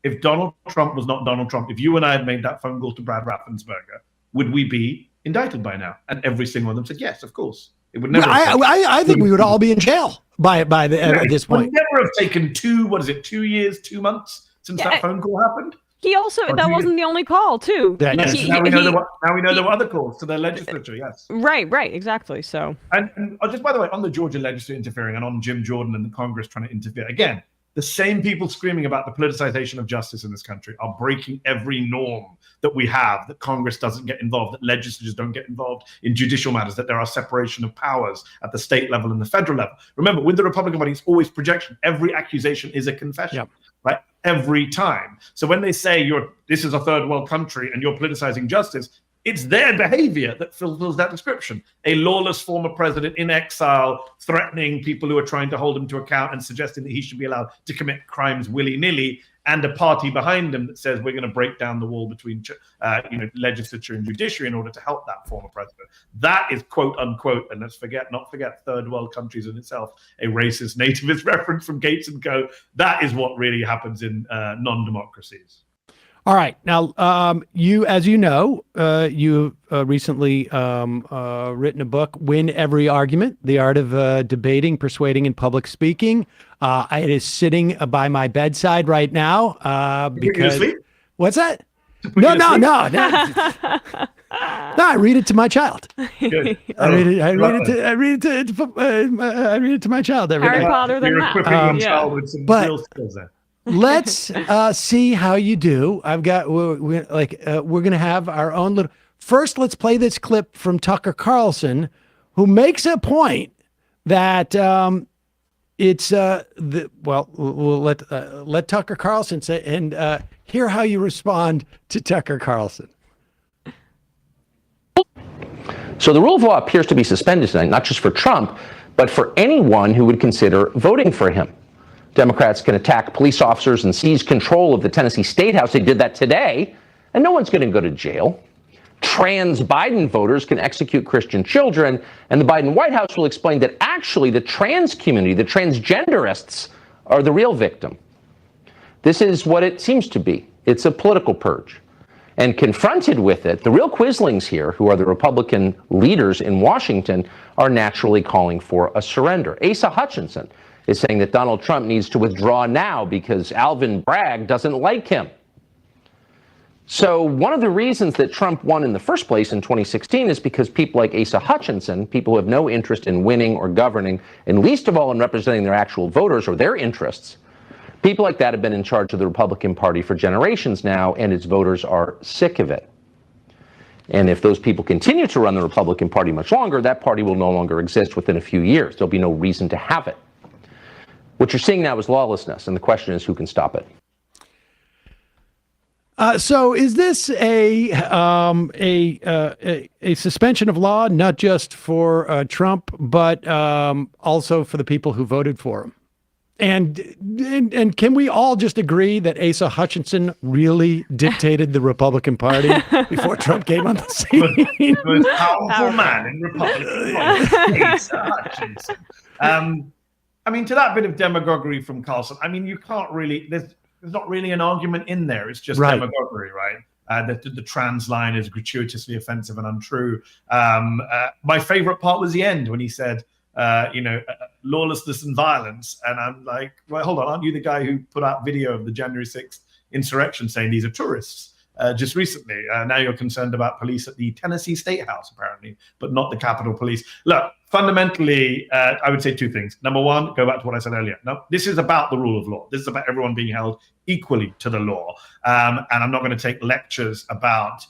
if Donald Trump was not Donald Trump, if you and I had made that phone call to Brad Raffensperger, would we be indicted by now? And every single one of them said, yes, of course. It would never. I think we would all be in jail at this point. It would never have taken 2 years, 2 months since that phone call happened. He also, that wasn't the only call, too. Now we know there were other calls to their legislature, yes. Right, exactly. So, and just by the way, on the Georgia legislature interfering and on Jim Jordan and the Congress trying to interfere, again, the same people screaming about the politicization of justice in this country are breaking every norm that we have, that Congress doesn't get involved, that legislatures don't get involved in judicial matters, that there are separation of powers at the state level and the federal level. Remember, with the Republican Party, it's always projection. Every accusation is a confession, right? Every time. So when they say this is a third world country and you're politicizing justice, it's their behavior that fulfills that description. A lawless former president in exile threatening people who are trying to hold him to account and suggesting that he should be allowed to commit crimes willy-nilly, and a party behind him that says we're going to break down the wall between legislature and judiciary in order to help that former president. That is quote unquote, and let's not forget third world countries in itself, a racist nativist reference from Gaetz and co. That is what really happens in non-democracies. All right. Now, you recently written a book, Win Every Argument, The Art of Debating, Persuading, and Public Speaking. It is sitting by my bedside right now. Because what's that? No. I read it to my child. Good. I read it to my child every day. Harry Potter than that. Equipping your child with some real skills there. Let's see how you do. We're going to have our own little. First, let's play this clip from Tucker Carlson, who makes a point that we'll let Tucker Carlson say and hear how you respond to Tucker Carlson. So the rule of law appears to be suspended tonight, not just for Trump, but for anyone who would consider voting for him. Democrats can attack police officers and seize control of the Tennessee State House. They did that today, and no one's going to go to jail. Trans Biden voters can execute Christian children, and the Biden White House will explain that actually the trans community, the transgenderists, are the real victim. This is what it seems to be. It's a political purge. And confronted with it, the real Quislings here, who are the Republican leaders in Washington, are naturally calling for a surrender. Asa Hutchinson is saying that Donald Trump needs to withdraw now because Alvin Bragg doesn't like him. So one of the reasons that Trump won in the first place in 2016 is because people like Asa Hutchinson, people who have no interest in winning or governing, and least of all in representing their actual voters or their interests, people like that have been in charge of the Republican Party for generations now, and its voters are sick of it. And if those people continue to run the Republican Party much longer, that party will no longer exist within a few years. There'll be no reason to have it. What you're seeing now is lawlessness, and the question is who can stop it. So is this a suspension of law, not just for Trump, but also for the people who voted for him? And can we all just agree that Asa Hutchinson really dictated the Republican Party before Trump came on the scene? The most powerful man in Republican politics, Asa Hutchinson. I mean, to that bit of demagoguery from Carlson, I mean, you can't really, there's not really an argument in there. It's just demagoguery, right? The trans line is gratuitously offensive and untrue. My favorite part was the end when he said, lawlessness and violence. And I'm like, well, hold on, aren't you the guy who put out video of the January 6th insurrection saying these are tourists just recently? Now you're concerned about police at the Tennessee State House, apparently, but not the Capitol Police. Look, fundamentally, I would say two things. Number one, go back to what I said earlier. No, this is about the rule of law. This is about everyone being held equally to the law. And I'm not going to take lectures about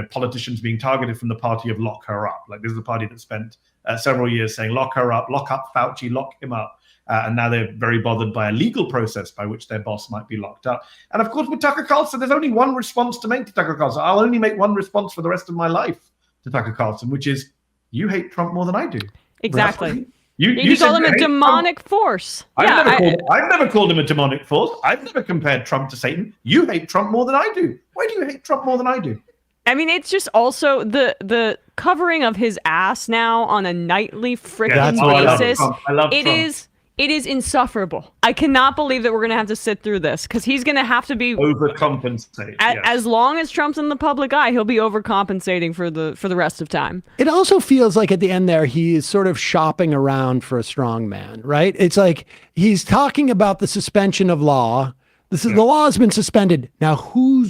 politicians being targeted from the party of lock her up. Like, this is a party that spent several years saying lock her up, lock up Fauci, lock him up. And now they're very bothered by a legal process by which their boss might be locked up. And of course, with Tucker Carlson, there's only one response to make to Tucker Carlson. I'll only make one response for the rest of my life to Tucker Carlson, which is, you hate Trump more than I do. Exactly. You call him a demonic force. I've never called him a demonic force. I've never compared Trump to Satan. You hate Trump more than I do. Why do you hate Trump more than I do? I mean, it's just also the covering of his ass now on a nightly freaking basis. I love Trump. It is insufferable. I cannot believe that we're going to have to sit through this, because he's going to have to be overcompensate. As long as Trump's in the public eye, he'll be overcompensating for the rest of time. It also feels like at the end there, he is sort of shopping around for a strong man, right? It's like he's talking about the suspension of law. The law has been suspended. Now, who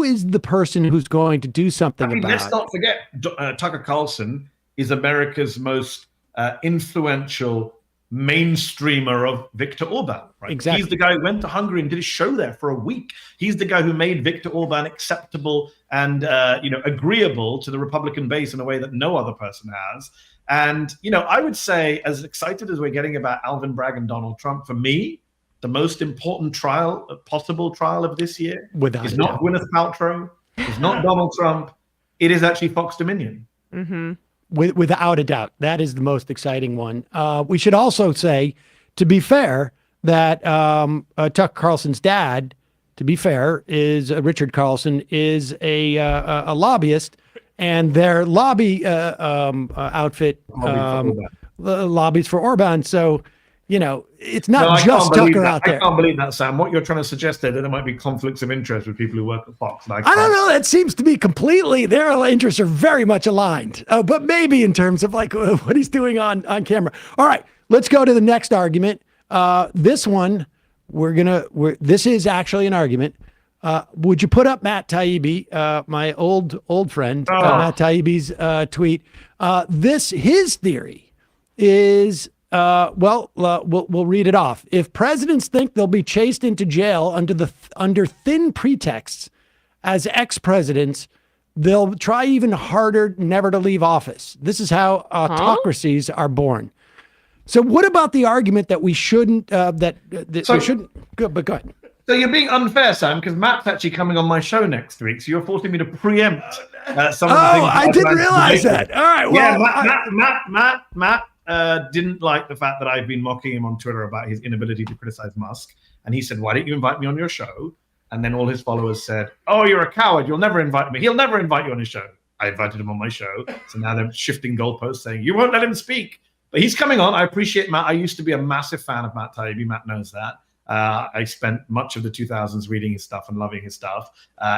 is the person who's going to do something about it? Let's not forget, Tucker Carlson is America's most influential mainstreamer of Viktor Orban, right? Exactly. He's the guy who went to Hungary and did a show there for a week. He's the guy who made Viktor Orban acceptable and agreeable to the Republican base in a way that no other person has. And I would say, as excited as we're getting about Alvin Bragg and Donald Trump, for me, the most important possible trial of this year is not Gwyneth Paltrow, is not Donald Trump. It is actually Fox Dominion. Mm-hmm. Without a doubt, that is the most exciting one. We should also say, to be fair, that Tucker Carlson's dad, to be fair, is Richard Carlson, is a lobbyist, and their lobby outfit lobbies for Orban. So, it's not just Tucker out there. I can't believe that, Sam. What you're trying to suggest there might be conflicts of interest with people who work at Fox. I don't know. That seems to be their interests are very much aligned. But maybe in terms of like what he's doing on camera. All right, let's go to the next argument. This one, this is actually an argument. Would you put up Matt Taibbi, my old friend, Matt Taibbi's tweet? His theory is, we'll read it off. If presidents think they'll be chased into jail under thin pretexts as ex-presidents, they'll try even harder never to leave office. This is how autocracies are born. So what about the argument that we shouldn't, we shouldn't, go ahead. So you're being unfair, Sam, because Matt's actually coming on my show next week. So you're forcing me to preempt some of the things. I didn't realize that. All right. Well, Matt didn't like the fact that I've been mocking him on Twitter about his inability to criticize Musk. And he said, why don't you invite me on your show? And then all his followers said, oh, you're a coward. You'll never invite me. He'll never invite you on his show. I invited him on my show. So now they're shifting goalposts saying, you won't let him speak. But he's coming on. I appreciate Matt. I used to be a massive fan of Matt Taibbi. Matt knows that. I spent much of the 2000s reading his stuff and loving his stuff.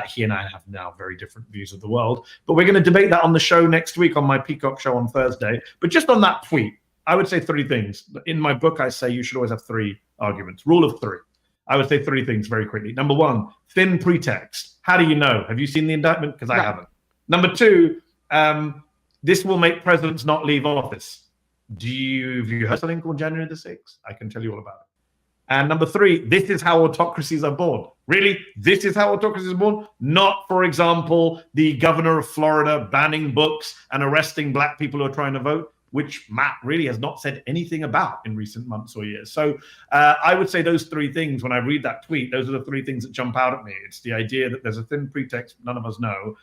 He and I have now very different views of the world. But we're going to debate that on the show next week on my Peacock show on Thursday. But just on that tweet, I would say three things. In my book, I say you should always have three arguments. Rule of three. I would say three things very quickly. Number one, thin pretext. How do you know? Have you seen the indictment? Because I haven't. Number two, this will make presidents not leave office. Have you heard something called January the 6th? I can tell you all about it. And number three, this is how autocracies are born. Really? This is how autocracies are born? Not, for example, the governor of Florida banning books and arresting black people who are trying to vote, which Matt really has not said anything about in recent months or years. So I would say those three things, when I read that tweet, those are the three things that jump out at me. It's the idea that there's a thin pretext none of us know.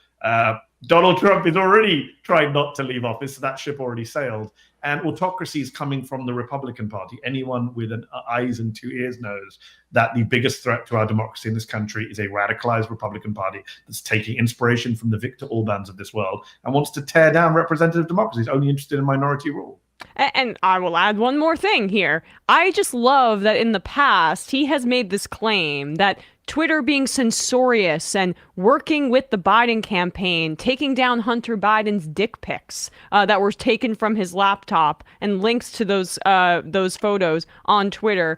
Donald Trump is already trying not to leave office. So that ship already sailed. And autocracy is coming from the Republican Party. Anyone with an eyes and two ears knows that the biggest threat to our democracy in this country is a radicalized Republican Party that's taking inspiration from the Viktor Orbans of this world and wants to tear down representative democracy. Is only interested in minority rule. And I will add one more thing here. I just love that in the past, he has made this claim that Twitter being censorious and working with the Biden campaign, taking down Hunter Biden's dick pics that were taken from his laptop and links to those photos on Twitter.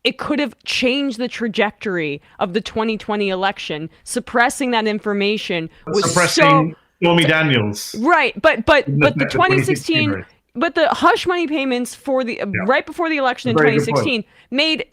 It could have changed the trajectory of the 2020 election. Suppressing that information was suppressing Stormy Daniels. Right, but the 2016, but the hush money payments for the right before the election in 2016 made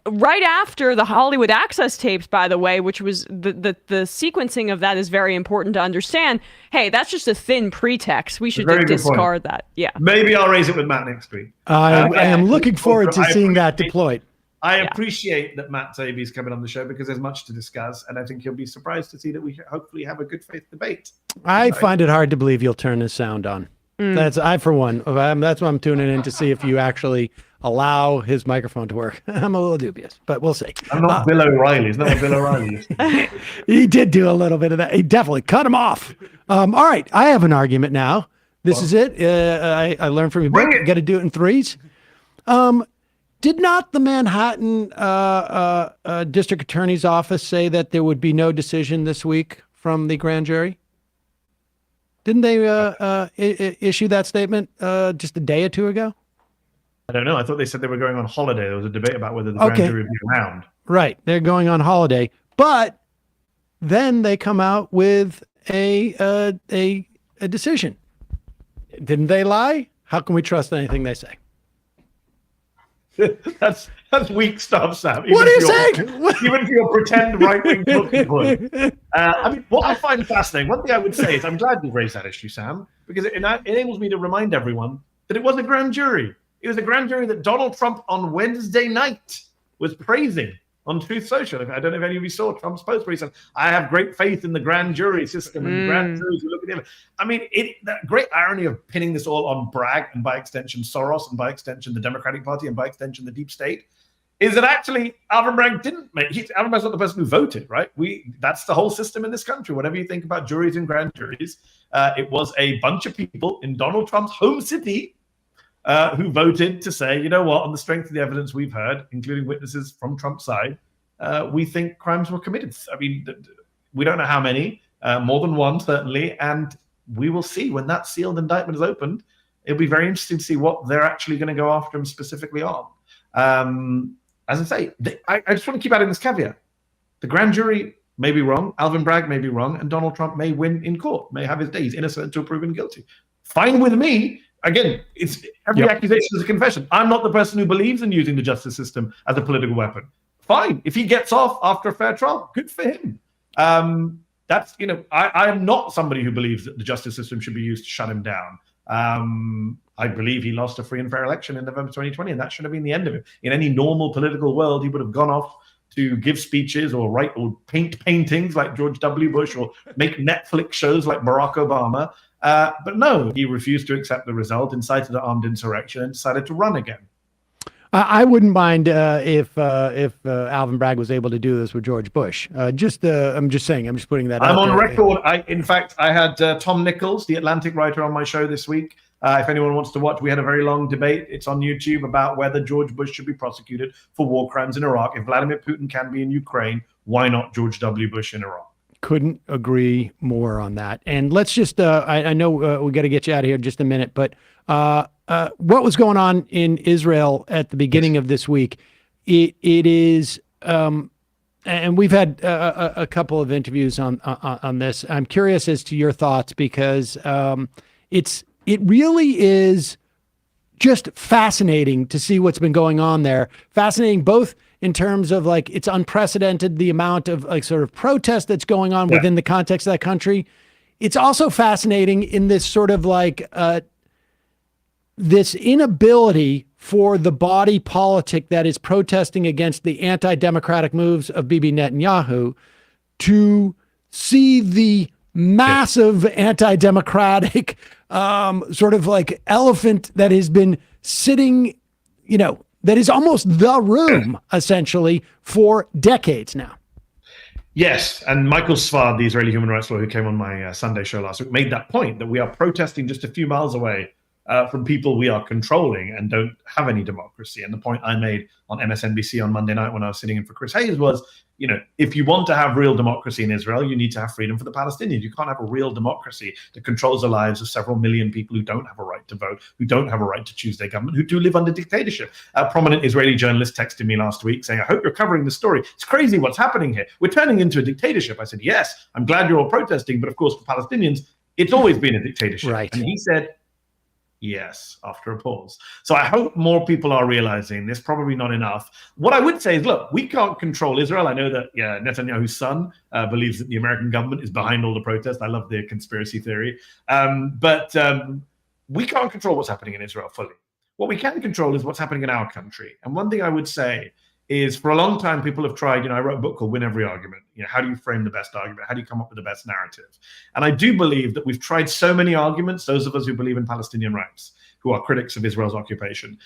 right after the Hollywood Access tapes, by the way, which was the sequencing of that is very important to understand. Hey, that's just a thin pretext. We should discard that. Yeah. Maybe I'll raise it with Matt next week. I am looking forward to seeing that deployed. I appreciate that Matt Taibbi is coming on the show because there's much to discuss, and I think you'll be surprised to see that we hopefully have a good faith debate. I find it hard to believe you'll turn his sound on. That's for one. That's why I'm tuning in to see if you actually allow his microphone to work. I'm a little dubious, but we'll see. I'm not Bill O'Reilly. Isn't that what Bill O'Reilly used to do? He did do a little bit of that. He definitely cut him off. All right, I have an argument now. This is it. I learned from your book. You got to do it in threes. Did not the Manhattan District Attorney's Office say that there would be no decision this week from the grand jury? Didn't they issue that statement just a day or two ago? I don't know. I thought they said they were going on holiday. There was a debate about whether the grand jury would be around. Right. They're going on holiday. But then they come out with a decision. Didn't they lie? How can we trust anything they say? That's weak stuff, Sam. What are you saying? Even for your pretend right-wing talking point. I mean, what I find fascinating, one thing I would say is I'm glad you raised that issue, Sam, because it enables me to remind everyone that it was a grand jury. It was a grand jury that Donald Trump on Wednesday night was praising on Truth Social. I don't know if any of you saw Trump's post where he said, I have great faith in the grand jury system and grand juries who look at him. I mean, that great irony of pinning this all on Bragg and by extension Soros and by extension the Democratic Party and by extension the deep state is that actually Alvin Bragg didn't make, Alvin Bragg's not the person who voted, right? That's the whole system in this country. Whatever you think about juries and grand juries, it was a bunch of people in Donald Trump's home city who voted to say, you know what, on the strength of the evidence we've heard, including witnesses from Trump's side, we think crimes were committed. I mean, we don't know how many, more than one, certainly, and we will see when that sealed indictment is opened. It'll be very interesting to see what they're actually going to go after him specifically on. As I say, I just want to keep adding this caveat. The grand jury may be wrong, Alvin Bragg may be wrong, and Donald Trump may win in court, may have his days innocent until proven guilty. Fine with me. Again, it's every accusation is a confession. I'm not the person who believes in using the justice system as a political weapon. Fine. If he gets off after a fair trial, good for him. That's, you know, I am not somebody who believes that the justice system should be used to shut him down. I believe he lost a free and fair election in November 2020, and that should have been the end of it. In any normal political world, he would have gone off to give speeches or write or paint paintings like George W. Bush or make Netflix shows like Barack Obama. But no, he refused to accept the result, incited an armed insurrection, and decided to run again. I wouldn't mind if Alvin Bragg was able to do this with George Bush. I'm just saying. I'm just putting that. I'm out on there. record. In fact, I had Tom Nichols, the Atlantic writer, on my show this week. If anyone wants to watch, we had a very long debate. It's on YouTube about whether George Bush should be prosecuted for war crimes in Iraq. If Vladimir Putin can be in Ukraine, why not George W. Bush in Iraq? Couldn't agree more on that. And let's just, I know we got to get you out of here in just a minute, but what was going on in Israel at the beginning of this week? It is, and we've had a couple of interviews on this. I'm curious as to your thoughts because it really is just fascinating to see what's been going on there. Fascinating both in terms of like it's unprecedented the amount of like sort of protest that's going on within the context of that country. It's also fascinating in this sort of like this inability for the body politic that is protesting against the anti-democratic moves of Bibi Netanyahu to see the massive anti-democratic sort of like elephant that has been sitting, you know, that is almost the room essentially for decades now. Yes, and Michael Svard, the Israeli human rights lawyer who came on my Sunday show last week, made that point that we are protesting just a few miles away from people we are controlling and don't have any democracy. And the point I made on MSNBC on Monday night when I was sitting in for Chris Hayes was, if you want to have real democracy in Israel, you need to have freedom for the Palestinians. You can't have a real democracy that controls the lives of several million people who don't have a right to vote, who don't have a right to choose their government, who do live under dictatorship. A prominent Israeli journalist texted me last week saying, I hope you're covering the story. It's crazy what's happening here. We're turning into a dictatorship. I said, yes, I'm glad you're all protesting. But of course, for Palestinians, it's always been a dictatorship. Right. And he said, yes, after a pause. So I hope more people are realizing this, probably not enough. What I would say is, look, we can't control Israel. I know that Netanyahu's son believes that the American government is behind all the protests. I love the conspiracy theory. But we can't control what's happening in Israel fully. What we can control is what's happening in our country. And one thing I would say is, for a long time, people have tried, I wrote a book called Win Every Argument. How do you frame the best argument? How do you come up with the best narrative? And I do believe that we've tried so many arguments, those of us who believe in Palestinian rights, who are critics of Israel's occupation,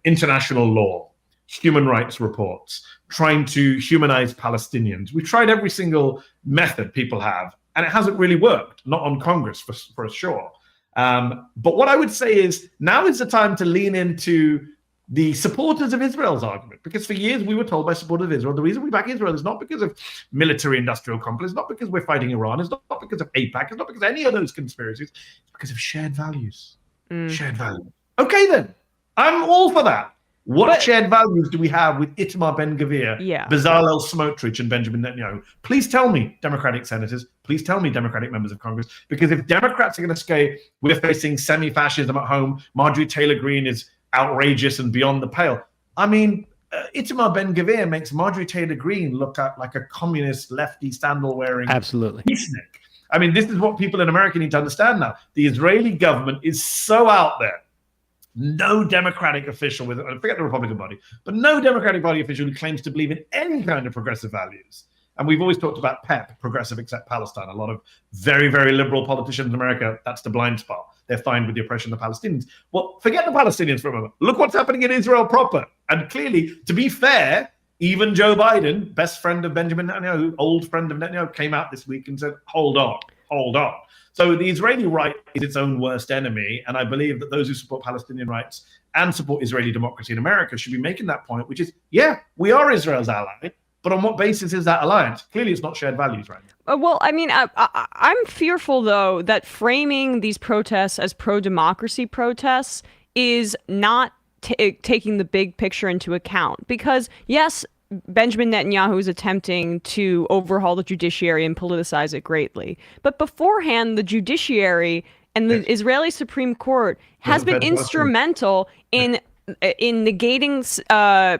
international law, human rights reports, trying to humanize Palestinians. We've tried every single method people have, and it hasn't really worked, not on Congress for sure. But what I would say is, now is the time to lean into the supporters of Israel's argument, because for years we were told by supporters of Israel, the reason we back Israel is not because of military-industrial complex, not because we're fighting Iran, it's not because of AIPAC, it's not because of any of those conspiracies, it's because of shared values. Shared values. Okay, then. I'm all for that. What shared values do we have with Itamar Ben-Gvir, Bezalel Smotrich, and Benjamin Netanyahu? Please tell me, Democratic senators, please tell me, Democratic members of Congress, because if Democrats are going to say we're facing semi-fascism at home, Marjorie Taylor Greene is outrageous and beyond the pale. I mean, Itamar Ben-Gvir makes Marjorie Taylor Greene look like a communist, lefty, sandal-wearing peacenik. I mean, this is what people in America need to understand now. The Israeli government is so out there. No Democratic official, forget the Republican body, but no Democratic body official who claims to believe in any kind of progressive values. And we've always talked about PEP, Progressive Except Palestine. A lot of very, very liberal politicians in America, that's the blind spot. They're fine with the oppression of the Palestinians. Well, forget the Palestinians for a moment. Look what's happening in Israel proper. And clearly, to be fair, even Joe Biden, best friend of Benjamin Netanyahu, old friend of Netanyahu, came out this week and said, hold on. So the Israeli right is its own worst enemy. And I believe that those who support Palestinian rights and support Israeli democracy in America should be making that point, which is, we are Israel's ally. But on what basis is that alliance? Clearly, it's not shared values right now. Well, I mean, I'm fearful, though, that framing these protests as pro-democracy protests is not taking the big picture into account. Because, yes, Benjamin Netanyahu is attempting to overhaul the judiciary and politicize it greatly. But beforehand, the judiciary and the Israeli Supreme Court has been instrumental in negating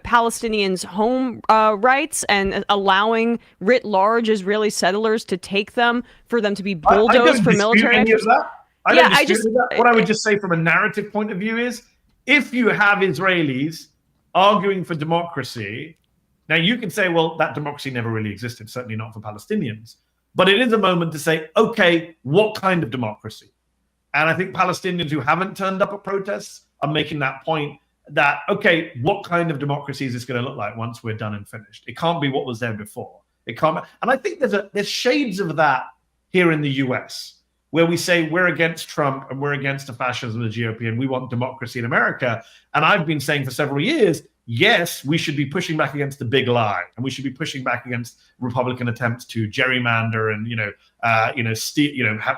Palestinians' home rights and allowing writ large Israeli settlers to take them, for them to be bulldozed for military. Any of that. What I would just say from a narrative point of view is, if you have Israelis arguing for democracy, now you can say, well, that democracy never really existed, certainly not for Palestinians. But it is a moment to say, okay, what kind of democracy? And I think Palestinians who haven't turned up at protests are making that point, that, okay, what kind of democracy is this going to look like once we're done and finished? It can't be what was there before. It can't. And I think there's shades of that here in the US, where we say we're against Trump and we're against the fascism of the GOP and we want democracy in America. And I've been saying for several years, yes, we should be pushing back against the big lie, and we should be pushing back against Republican attempts to gerrymander and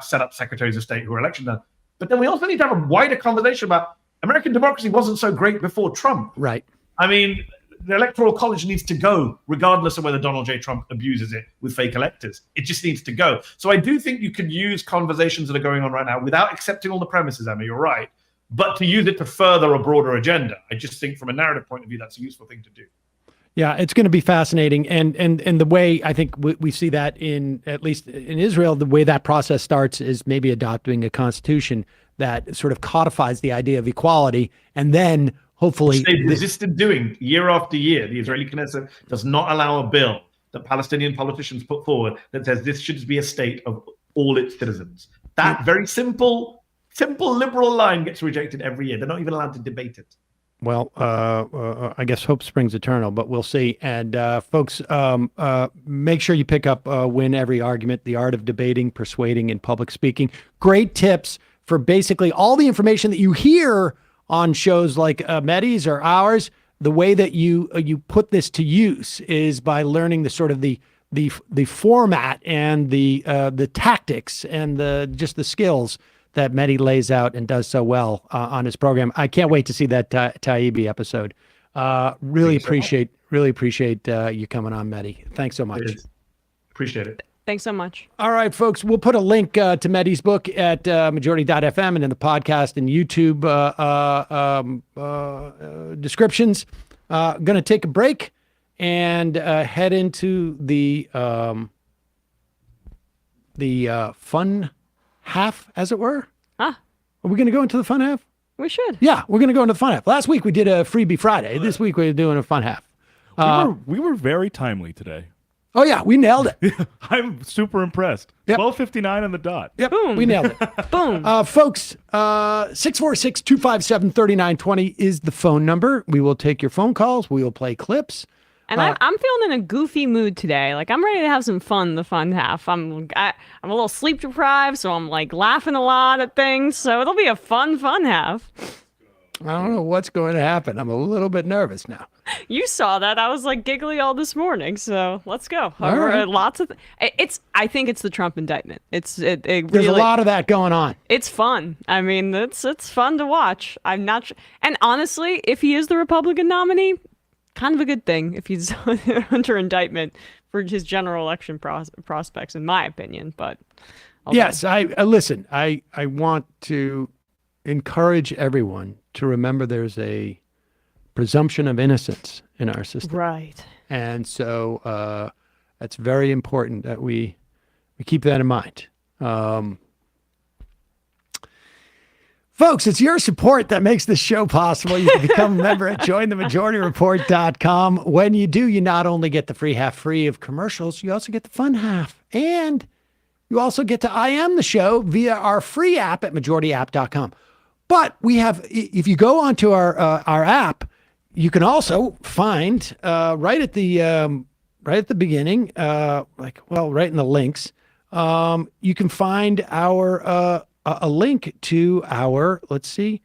set up secretaries of state who are election done. But then we also need to have a wider conversation about American democracy wasn't so great before Trump. Right. I mean, the Electoral College needs to go, regardless of whether Donald J. Trump abuses it with fake electors. It just needs to go. So I do think you could use conversations that are going on right now without accepting all the premises, Emma, you're right, but to use it to further a broader agenda. I just think from a narrative point of view, that's a useful thing to do. Yeah, it's going to be fascinating. And the way I think we see that at least in Israel, the way that process starts is maybe adopting a constitution that sort of codifies the idea of equality, and then hopefully they've resisted doing year after year. The Israeli Knesset does not allow a bill that Palestinian politicians put forward that says this should be a state of all its citizens. That very simple liberal line gets rejected every year. They're not even allowed to debate it. Well, I guess hope springs eternal, but we'll see. And folks, make sure you pick up Win Every Argument, The Art of Debating, Persuading, and Public Speaking. Great tips for basically all the information that you hear on shows like Mehdi's or ours. The way that you put this to use is by learning the sort of the format and the tactics and the skills that Mehdi lays out and does so well on his program. I can't wait to see that Taibbi episode. Really appreciate you coming on, Mehdi. Thanks so much. Appreciate it. Thanks so much. All right, folks, we'll put a link to Mehdi's book at majority.fm and in the podcast and YouTube descriptions. Going to take a break and head into the fun half, as it were. Are we going to go into the fun half? We should. Yeah, we're going to go into the fun half. Last week we did a Freebie Friday. This week we're doing a fun half. We were very timely today. Oh, yeah, we nailed it. I'm super impressed. Yep. 12:59 on the dot. Yep, Boom. we nailed it. Boom. Folks, 646-257-3920 is the phone number. We will take your phone calls. We will play clips. And I'm feeling in a goofy mood today. Like, I'm ready to have some fun the fun half. I'm a little sleep deprived, so I'm like laughing a lot at things. So it'll be a fun half. I don't know what's going to happen. I'm a little bit nervous now. You saw that. I was like giggly all this morning. So let's go. All right. Lots of I think it's the Trump indictment. It really, There's a lot of that going on. It's fun. I mean, it's fun to watch. I'm not and honestly, if he is the Republican nominee, kind of a good thing if he's under indictment for his general election prospects, in my opinion. But yes, I listen. I want to encourage everyone to remember there's a presumption of innocence in our system, right? And so it's very important that we keep that in mind. Folks, it's your support that makes this show possible. You can become a member at jointhemajorityreport.com. When you do, you not only get the free half free of commercials, you also get the fun half. And you also get to IM the show via our free app at majorityapp.com. But we have, if you go onto our app, you can also find right at the beginning, right in the links, you can find our a link to our, let's see,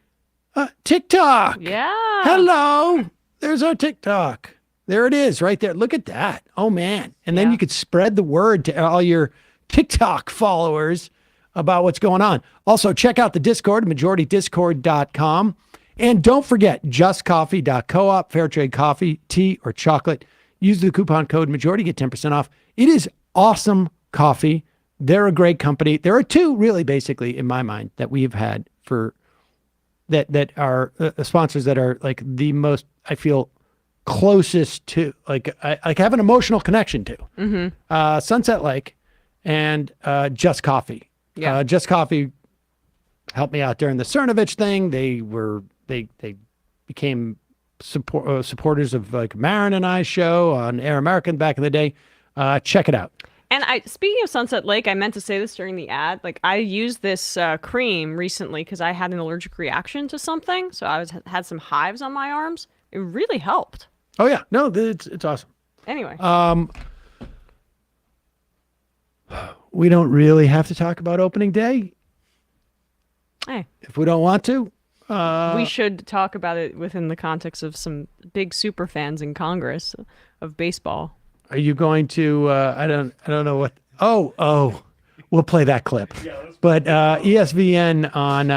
TikTok. Yeah. Hello. There's our TikTok. There it is right there. Look at that. Oh, man. And then you could spread the word to all your TikTok followers about what's going on. Also, check out the Discord, majoritydiscord.com. And don't forget, justcoffee.coop, fair trade coffee, tea, or chocolate. Use the coupon code majority, get 10% off. It is awesome coffee. They're a great company. There are two, really, basically, in my mind, that we have had for that are sponsors that are like the most, I feel, closest to, like I have an emotional connection to. Mm-hmm. Sunset Lake and Just Coffee. Yeah. Just Coffee helped me out during the Cernovich thing. They became supporters of like Marin and I's show on Air American back in the day. Check it out. And speaking of Sunset Lake, I meant to say this during the ad. Like, I used this cream recently because I had an allergic reaction to something. So I had some hives on my arms. It really helped. Oh yeah, no, it's awesome. Anyway, we don't really have to talk about opening day. Hey, if we don't want to, we should talk about it within the context of some big super fans in Congress of baseball. Are you going to? I don't know what. Oh, we'll play that clip. But ESPN on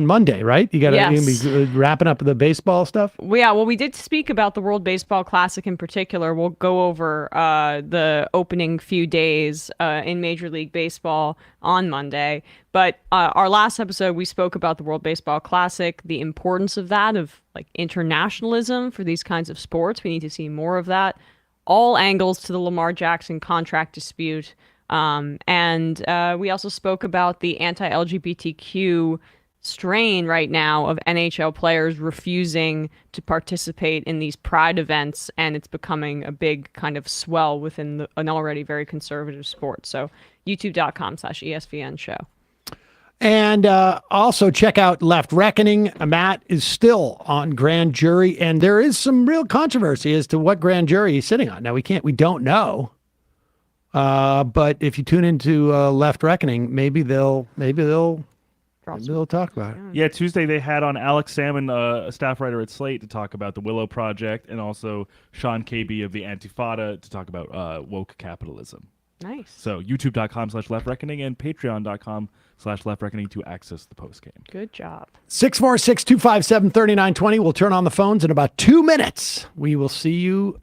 Monday, right? You got to be wrapping up the baseball stuff. Well, we did speak about the World Baseball Classic in particular. We'll go over the opening few days in Major League Baseball on Monday. But our last episode, we spoke about the World Baseball Classic, the importance of that, of like internationalism for these kinds of sports. We need to see more of that. All angles to the Lamar Jackson contract dispute. And we also spoke about the anti-LGBTQ strain right now of NHL players refusing to participate in these pride events, and it's becoming a big kind of swell within an already very conservative sport. So youtube.com/ESPN show. And also check out Left Reckoning. Matt is still on grand jury, and there is some real controversy as to what grand jury he's sitting on. Now we don't know. But if you tune into Left Reckoning, maybe they'll talk about it. Yeah, Tuesday they had on Alex Salmon, a staff writer at Slate, to talk about the Willow Project, and also Sean KB of the Antifada to talk about woke capitalism. Nice. So youtube.com/Left Reckoning and patreon.com/Left Reckoning to access the post game. Good job. 646-257-3920. We'll turn on the phones in about 2 minutes. We will see you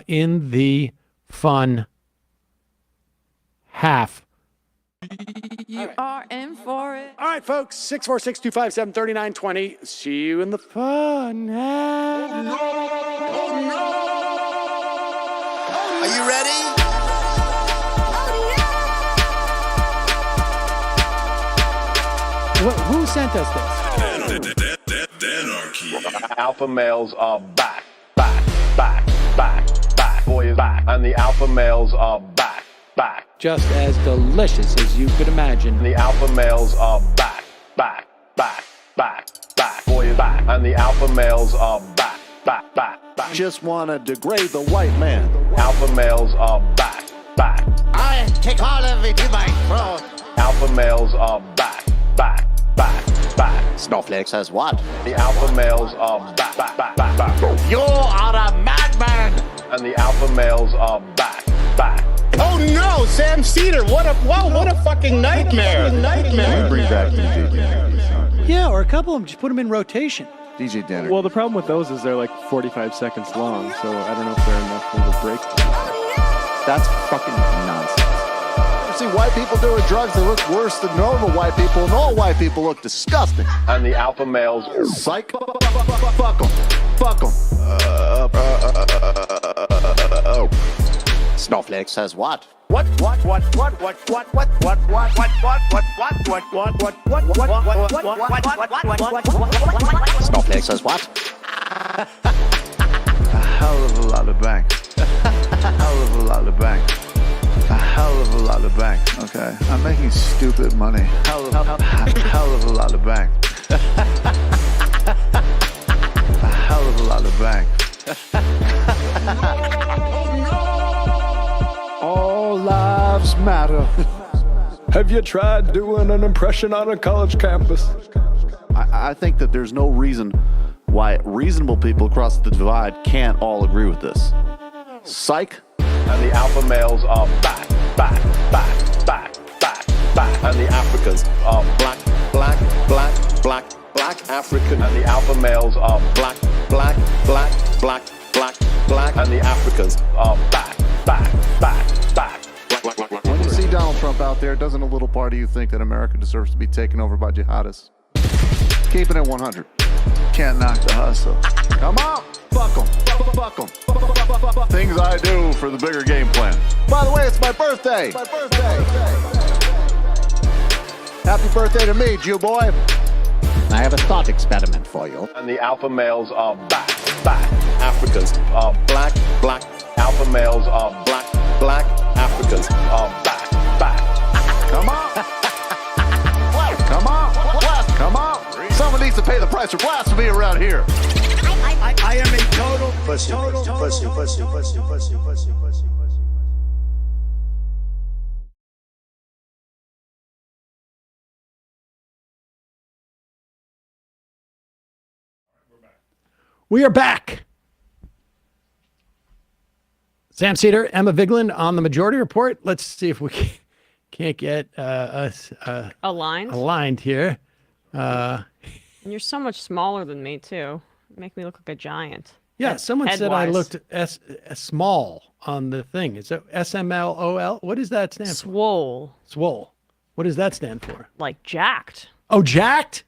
in the fun half. You are in for it. All right, folks. 646-257-3920. See you in the fun half. Are you ready? Who sent us this? Alpha males are back. Boys back. And the alpha males are back. Just as delicious as you could imagine. The alpha males are back. Boys back. And the alpha males are back. Just want to degrade the white man. Alpha males are back. I take all of it in my throat. Alpha males are back. Snowflake says what? The alpha males are back. You are a madman. And the alpha males are back. Oh no, Sam Seder! What a fucking nightmare! Bring back DJ. Yeah, or a couple of them. Just put them in rotation. DJ Denner. Well, the problem with those is they're like 45 seconds long, so I don't know if they're enough of a break. That's fucking nonsense. You see white people doing drugs, they look worse than normal white people, and all white people look disgusting. And the alpha males, psych, fuck them. Snowflake says what? Snowflake says what? A hell of a lot of bank. A hell of a lot of bank. A hell of a lot of bank. Okay, I'm making stupid money. Hell of a lot of bank. A hell of a lot of bank. All lives matter. Have you tried doing an impression on a college campus? I think that there's no reason why reasonable people across the divide can't all agree with this. Psych. And the alpha males are back. And the Africans are black African. And the alpha males are black. And the Africans are back. When you see Donald Trump out there, doesn't a little part of you think that America deserves to be taken over by jihadists? Keeping it 100. Can't knock the hustle. Come on, fuck 'em. Things I do for the bigger game plan. By the way, it's my birthday. Happy birthday to me, Jew boy. I have a thought experiment for you. And the alpha males are back. Africans are black. Alpha males are black. Africans are back. Come on. Come on. Someone needs to pay the price for blasphemy around here. I am a total pussy. We are back. Sam Seder, Emma Vigeland on the Majority Report. Let's see if we can't get us aligned here. And you're so much smaller than me, too. You make me look like a giant. Yeah, someone said I Head-wise. looked small on the thing. Is it SMLOL? What does that stand for? Swole. Swole. What does that stand for? Like jacked. Oh, jacked?